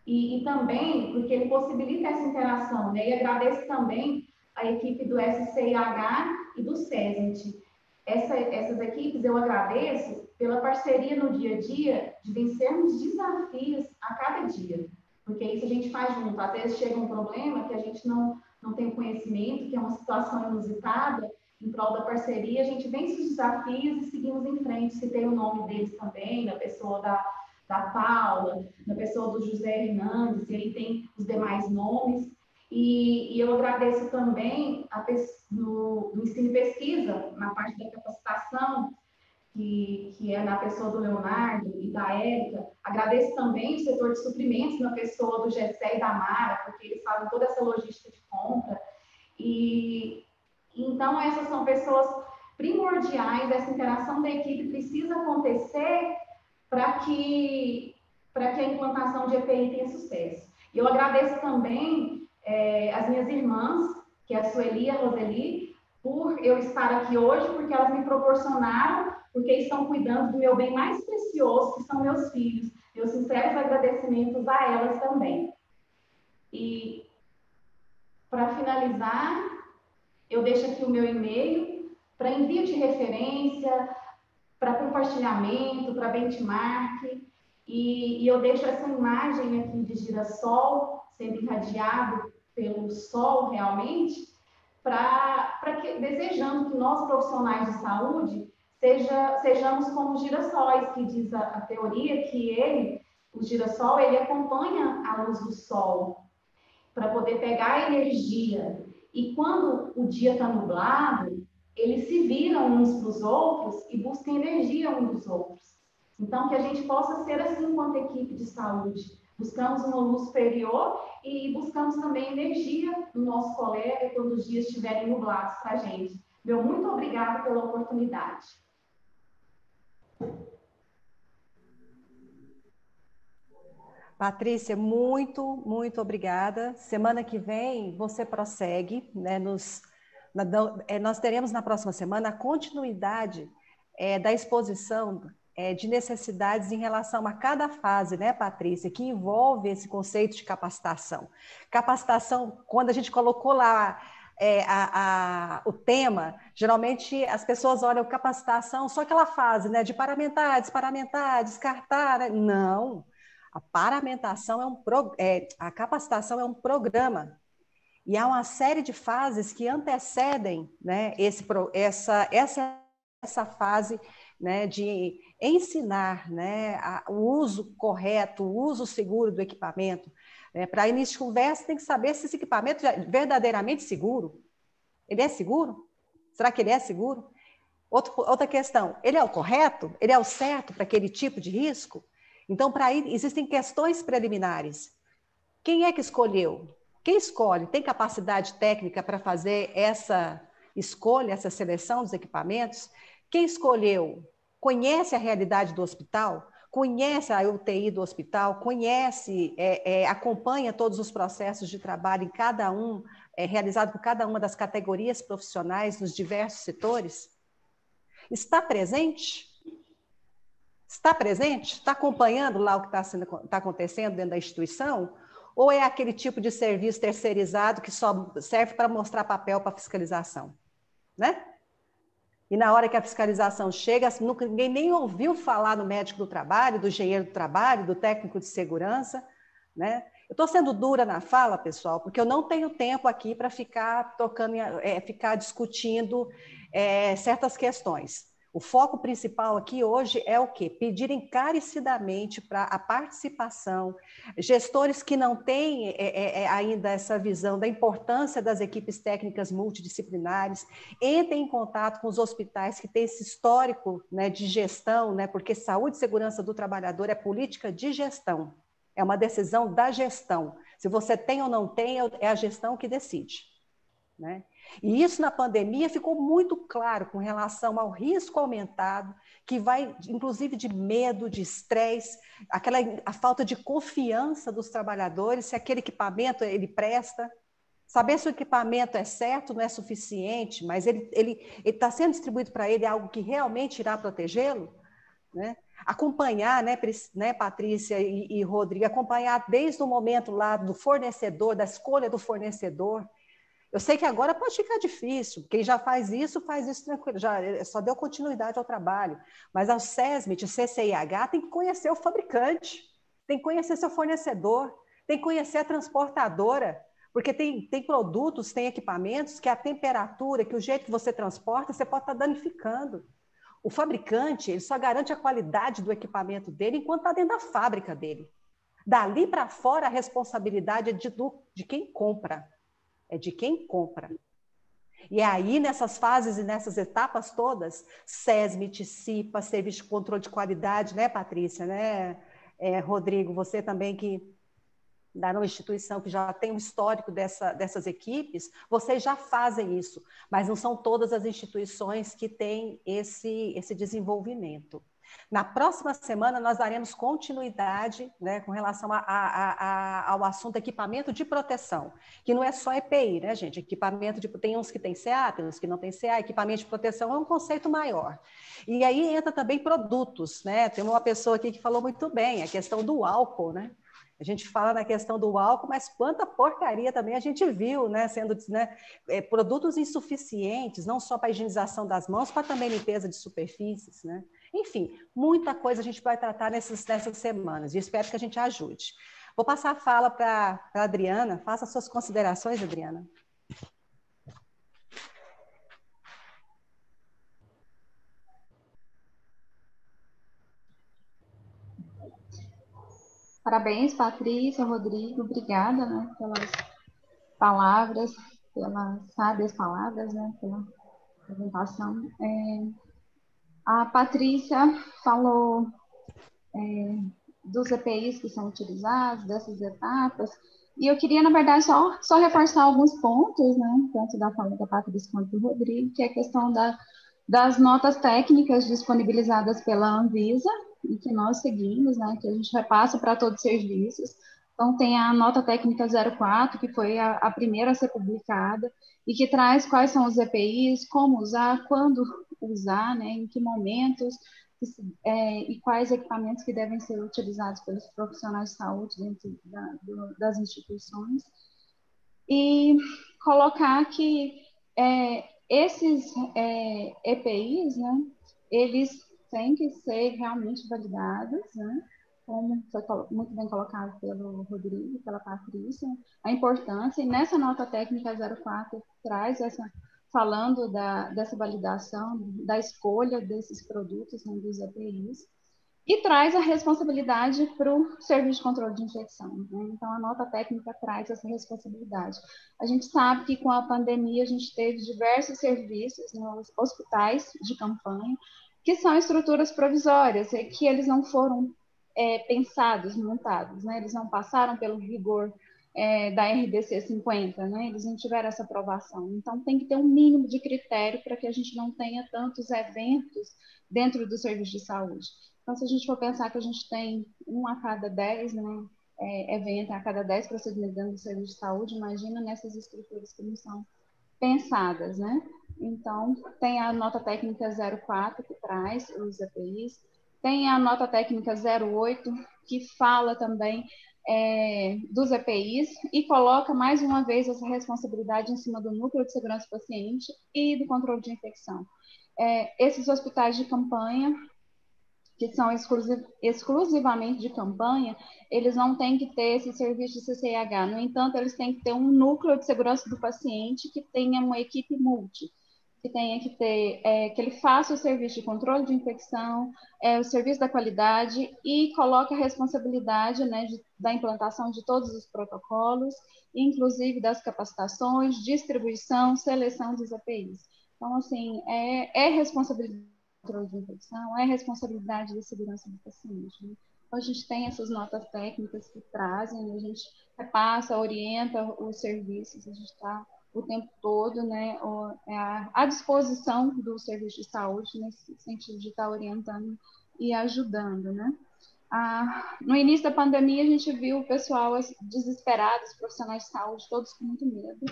e também, porque ele possibilita essa interação, né? E agradeço também a equipe do SCIH e do SESMIT. Essas equipes eu agradeço pela parceria no dia a dia, de vencermos desafios a cada dia, porque isso a gente faz junto. Às vezes chega um problema que a gente não tem conhecimento, que é uma situação inusitada, em prol da parceria, a gente vence os desafios e seguimos em frente. Citei o nome deles também, na pessoa da Paula, na pessoa do José Hernandes, e aí tem os demais nomes. E eu agradeço também no ensino e pesquisa, na parte da capacitação, que é na pessoa do Leonardo e da Érica. Agradeço também o setor de suprimentos, na pessoa do Gessé e da Mara, porque eles fazem toda essa logística de compra. Então, essas são pessoas primordiais, essa interação da equipe precisa acontecer para que a implantação de EPI tenha sucesso. E eu agradeço também as minhas irmãs, que é a Sueli e a Roseli, por eu estar aqui hoje, porque elas me proporcionaram, porque estão cuidando do meu bem mais precioso, que são meus filhos. Meus sinceros agradecimentos a elas também. E, para finalizar, eu deixo aqui o meu e-mail para envio de referência, para compartilhamento, para benchmark, e eu deixo essa imagem aqui de girassol sendo irradiado pelo sol realmente, desejando que nós, profissionais de saúde, sejamos como girassóis, que diz a teoria que o girassol, ele acompanha a luz do sol para poder pegar a energia. E quando o dia está nublado, eles se viram uns para os outros e buscam energia uns dos outros. Então, que a gente possa ser assim enquanto equipe de saúde. Buscamos uma luz superior e buscamos também energia do nosso colega quando os dias estiverem nublados para a gente. Meu muito obrigada pela oportunidade. Patrícia, muito, muito obrigada. Semana que vem você prossegue, né? Nós teremos na próxima semana a continuidade da exposição de necessidades em relação a cada fase, né, Patrícia, que envolve esse conceito de capacitação. Capacitação, quando a gente colocou lá o tema, geralmente as pessoas olham capacitação, só aquela fase, né, de paramentar, descartar, né? Não. A paramentação a capacitação é um programa, e há uma série de fases que antecedem, né, essa fase, né, de ensinar, né, o uso correto, o uso seguro do equipamento. Para início de conversa, tem que saber se esse equipamento é verdadeiramente seguro. Ele é seguro? Será que ele é seguro? Outra questão, ele é o correto? Ele é o certo para aquele tipo de risco? Então, para aí, existem questões preliminares. Quem é que escolheu? Quem escolhe? Tem capacidade técnica para fazer essa escolha, essa seleção dos equipamentos? Quem escolheu? Conhece a realidade do hospital? conhece a UTI do hospital, conhece, acompanha todos os processos de trabalho em cada um, realizado por cada uma das categorias profissionais nos diversos setores? Está presente? Está presente? Está acompanhando lá o que está acontecendo dentro da instituição? Ou é aquele tipo de serviço terceirizado que só serve para mostrar papel para fiscalização? Né? E na hora que a fiscalização chega, ninguém nem ouviu falar no médico do trabalho, do engenheiro do trabalho, do técnico de segurança, né? Eu estou sendo dura na fala, pessoal, porque eu não tenho tempo aqui para ficar ficar discutindo certas questões. O foco principal aqui hoje é o quê? Pedir encarecidamente para a participação, gestores que não têm ainda essa visão da importância das equipes técnicas multidisciplinares, entrem em contato com os hospitais que têm esse histórico, né, de gestão, né, porque saúde e segurança do trabalhador é política de gestão, é uma decisão da gestão. Se você tem ou não tem, é a gestão que decide, né? E isso na pandemia ficou muito claro com relação ao risco aumentado, que vai, inclusive, de medo, de estresse, a falta de confiança dos trabalhadores, se aquele equipamento ele presta, saber se o equipamento é certo não é suficiente, mas ele está sendo distribuído para ele algo que realmente irá protegê-lo, né? Acompanhar, né, Patrícia e Rodrigo, acompanhar desde o momento lá do fornecedor, da escolha do fornecedor. Eu sei que agora pode ficar difícil, quem já faz isso tranquilo, já só deu continuidade ao trabalho, mas ao SESMIT, CCIH, tem que conhecer o fabricante, tem que conhecer seu fornecedor, tem que conhecer a transportadora, porque tem produtos, tem equipamentos que a temperatura, que o jeito que você transporta, você pode estar danificando. O fabricante, ele só garante a qualidade do equipamento dele enquanto está dentro da fábrica dele. Dali para fora, a responsabilidade é de quem compra. É de quem compra. E aí, nessas fases e nessas etapas todas, SESMIT, CIPA, Serviço de Controle de Qualidade, né, Patrícia, né, Rodrigo, você também que dá numa instituição que já tem um histórico dessas equipes, vocês já fazem isso, mas não são todas as instituições que têm esse desenvolvimento. Na próxima semana, nós daremos continuidade, né, com relação ao assunto equipamento de proteção, que não é só EPI, né, gente? Equipamento tem uns que tem CA, tem uns que não tem CA, equipamento de proteção é um conceito maior. E aí entra também produtos, né? Tem uma pessoa aqui que falou muito bem, a questão do álcool, né? A gente fala na questão do álcool, mas quanta porcaria também a gente viu, né, sendo, né, produtos insuficientes, não só para a higienização das mãos, para também limpeza de superfícies, né? Enfim, muita coisa a gente vai tratar nessas semanas, e espero que a gente ajude. Vou passar a fala para a Adriana. Faça suas considerações, Adriana. Parabéns, Patrícia, Rodrigo, obrigada, né, pelas palavras, pelas sábias palavras, né, pela apresentação. A Patrícia falou dos EPIs que são utilizados, dessas etapas, e eu queria, na verdade, só reforçar alguns pontos, né, tanto da fala da Patrícia quanto do Rodrigo, que é a questão das notas técnicas disponibilizadas pela Anvisa, e que nós seguimos, né, que a gente repassa para todos os serviços. Então, tem a nota técnica 04, que foi a primeira a ser publicada, e que traz quais são os EPIs, como usar, quando usar, né, em que momentos, e quais equipamentos que devem ser utilizados pelos profissionais de saúde dentro das instituições. E colocar que esses EPIs, né, eles têm que ser realmente validados, né, como foi muito bem colocado pelo Rodrigo e pela Patrícia, a importância, e nessa nota técnica 04 traz falando dessa validação, da escolha desses produtos, né, dos EPIs, e traz a responsabilidade para o serviço de controle de infecção, né? Então, a nota técnica traz essa responsabilidade. A gente sabe que com a pandemia a gente teve diversos serviços nos hospitais de campanha, que são estruturas provisórias, e que eles não foram pensados, montados, né? Eles não passaram pelo rigor da RDC 50, né? Eles não tiveram essa aprovação. Então, tem que ter um mínimo de critério para que a gente não tenha tantos eventos dentro do serviço de saúde. Então, se a gente for pensar que a gente tem 1 a cada 10, né, evento a cada 10 procedimentos dentro do serviço de saúde, imagina nessas estruturas que não são pensadas, né? Então, tem a nota técnica 04, que traz os EPIs, tem a nota técnica 08, que fala também dos EPIs e coloca mais uma vez essa responsabilidade em cima do núcleo de segurança do paciente e do controle de infecção. Esses hospitais de campanha, que são exclusivamente de campanha, eles não têm que ter esse serviço de CCIH. No entanto, eles têm que ter um núcleo de segurança do paciente que tenha uma equipe multi, que tenha que ter, que ele faça o serviço de controle de infecção, o serviço da qualidade e coloque a responsabilidade, né, da implantação de todos os protocolos, inclusive das capacitações, distribuição, seleção dos EPIs. Então, assim, responsabilidade controle de infecção, responsabilidade da segurança do paciente. Né? Então, a gente tem essas notas técnicas que trazem, a gente repassa, orienta os serviços, a gente está o tempo todo, né, à disposição do serviço de saúde, nesse sentido de estar orientando e ajudando, né. No início da pandemia, a gente viu o pessoal desesperado, os profissionais de saúde, todos com muito medo,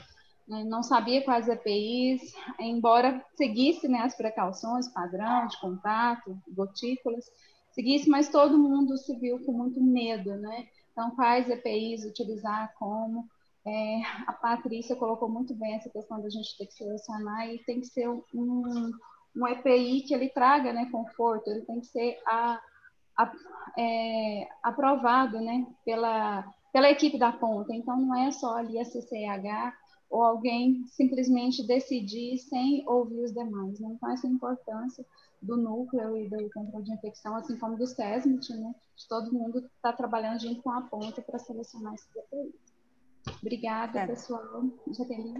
né, não sabia quais EPIs, embora seguisse, né, as precauções, padrão de contato, gotículas, seguisse, mas todo mundo se viu com muito medo, né, então quais EPIs utilizar, como, a Patrícia colocou muito bem essa questão da gente ter que selecionar e tem que ser um EPI que ele traga, né, conforto, ele tem que ser aprovado, né, pela equipe da ponta. Então, não é só ali a CCH ou alguém simplesmente decidir sem ouvir os demais. Né? Então, essa é a importância do núcleo e do controle de infecção, assim como do SESMIT, né, de todo mundo estar trabalhando junto com a ponta para selecionar esses EPIs. Obrigada, pessoal. Já tem...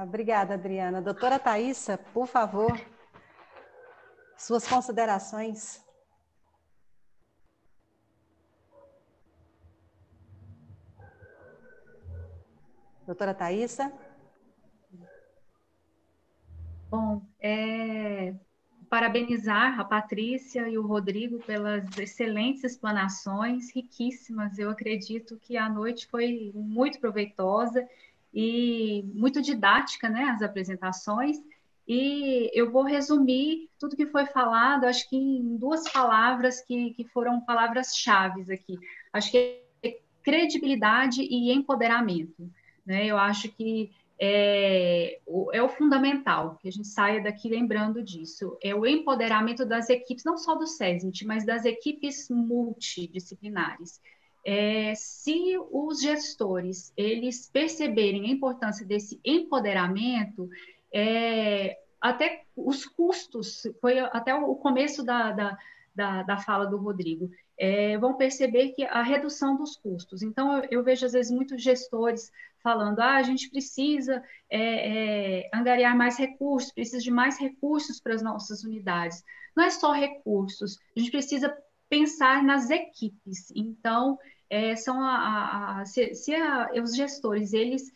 Obrigada, Adriana. Doutora Thaísa, por favor, suas considerações. Doutora Thaísa? Bom, parabenizar a Patrícia e o Rodrigo pelas excelentes explanações, riquíssimas. Eu acredito que a noite foi muito proveitosa e muito didática, né, as apresentações. E eu vou resumir tudo que foi falado, acho que em 2 palavras que foram palavras-chave aqui. Acho que é credibilidade e empoderamento, né? Eu acho que é o fundamental, que a gente saia daqui lembrando disso, é o empoderamento das equipes, não só do SESMIT, mas das equipes multidisciplinares. Se os gestores, eles perceberem a importância desse empoderamento, até os custos, foi até o começo da fala do Rodrigo, vão perceber que a redução dos custos. Então, eu vejo, às vezes, muitos gestores falando, a gente precisa angariar mais recursos, precisa de mais recursos para as nossas unidades. Não é só recursos, a gente precisa pensar nas equipes. Então, se os gestores, eles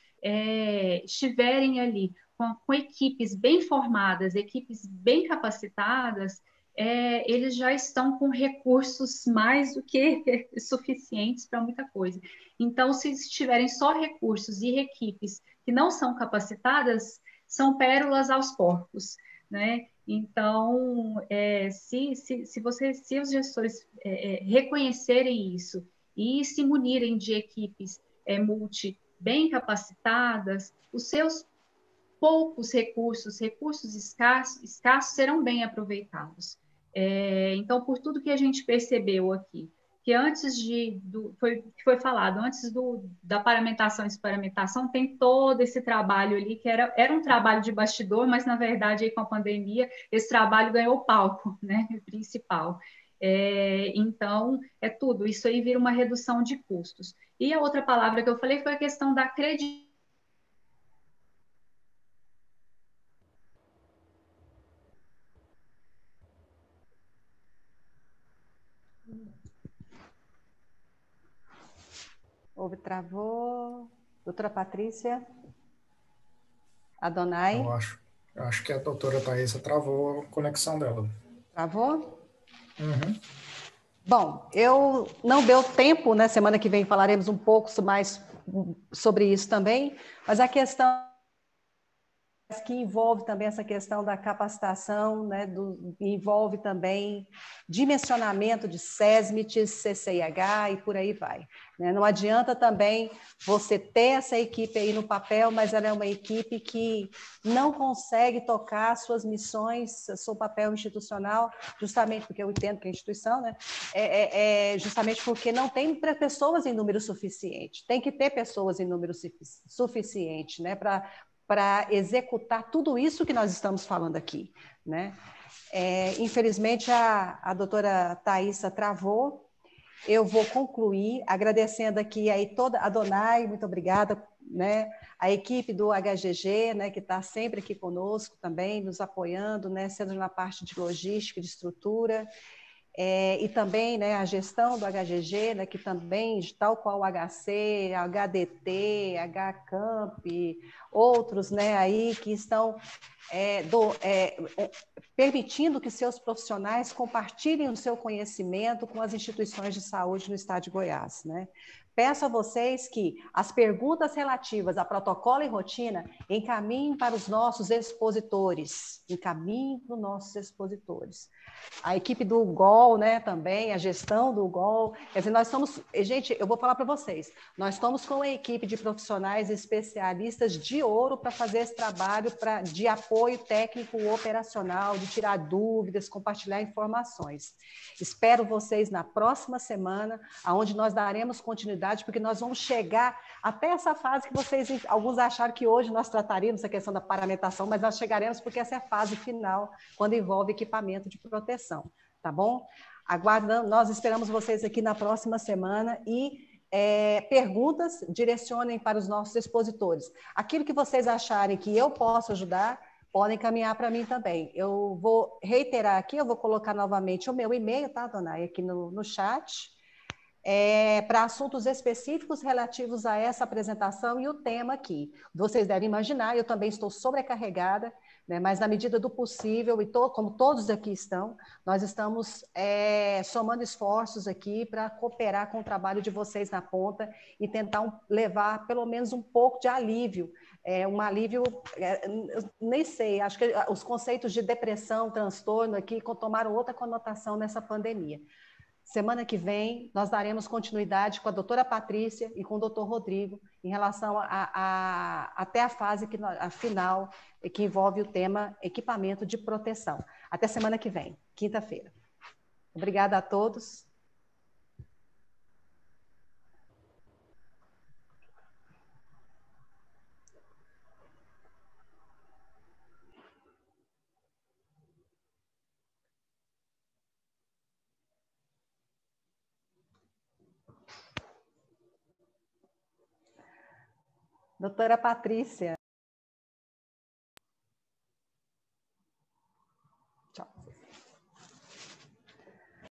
estiverem ali com equipes bem formadas, equipes bem capacitadas, eles já estão com recursos mais do que suficientes para muita coisa. Então, se tiverem só recursos e equipes que não são capacitadas, são pérolas aos porcos, né? Então, se os gestores reconhecerem isso e se munirem de equipes multi bem capacitadas, os seus poucos recursos escassos serão bem aproveitados. Então, por tudo que a gente percebeu aqui, que antes foi falado, antes da paramentação e experimentação, tem todo esse trabalho ali, que era um trabalho de bastidor, mas, na verdade, aí, com a pandemia, esse trabalho ganhou o palco, né, principal. Então, tudo, isso aí vira uma redução de custos. E a outra palavra que eu falei foi a questão da credibilidade. Travou. Doutora Patrícia? Adonai? Eu acho que a doutora Thaísa travou a conexão dela. Travou? Uhum. Bom, eu não deu tempo, né? Semana que vem falaremos um pouco mais sobre isso também, mas a questão que envolve também essa questão da capacitação, né, envolve também dimensionamento de SESMITs, CCIH e por aí vai. Né? Não adianta também você ter essa equipe aí no papel, mas ela é uma equipe que não consegue tocar suas missões, seu papel institucional, justamente porque eu entendo que a instituição, né, justamente porque não tem pessoas em número suficiente. Tem que ter pessoas em número suficiente, né, para executar tudo isso que nós estamos falando aqui, né? Infelizmente, a doutora Thaísa travou. Eu vou concluir agradecendo aqui aí toda a Donai, muito obrigada, né? A equipe do HGG, né, que está sempre aqui conosco também, nos apoiando, né, sendo na parte de logística, de estrutura, e também, né, a gestão do HGG, né, que também, tal qual o HC, HDT, HCamp, outros, né, aí que estão permitindo que seus profissionais compartilhem o seu conhecimento com as instituições de saúde no estado de Goiás, né? Peço a vocês que as perguntas relativas a protocolo e rotina encaminhem para os nossos expositores, A equipe do UGOL, né, também, a gestão do UGOL, quer dizer, nós estamos, gente, eu vou falar para vocês, nós estamos com uma equipe de profissionais especialistas de ouro para fazer esse trabalho de apoio técnico operacional, de tirar dúvidas, compartilhar informações. Espero vocês na próxima semana, onde nós daremos continuidade, porque nós vamos chegar até essa fase que vocês, alguns acharam que hoje nós trataríamos a questão da paramentação, mas nós chegaremos porque essa é a fase final, quando envolve equipamento de proteção, tá bom? Aguardando, nós esperamos vocês aqui na próxima semana e perguntas direcionem para os nossos expositores. Aquilo que vocês acharem que eu posso ajudar, podem caminhar para mim também. Eu vou reiterar aqui, eu vou colocar novamente o meu e-mail, tá, Donai, aqui no chat, para assuntos específicos relativos a essa apresentação e o tema aqui. Vocês devem imaginar, eu também estou sobrecarregada, né, mas na medida do possível, e como todos aqui estão, nós estamos somando esforços aqui para cooperar com o trabalho de vocês na ponta e tentar levar pelo menos um pouco de alívio, nem sei, acho que os conceitos de depressão, transtorno aqui tomaram outra conotação nessa pandemia. Semana que vem, nós daremos continuidade com a doutora Patrícia e com o doutor Rodrigo em relação até a fase final, que envolve o tema equipamento de proteção. Até semana que vem, quinta-feira. Obrigada a todos. Doutora Patrícia. Tchau.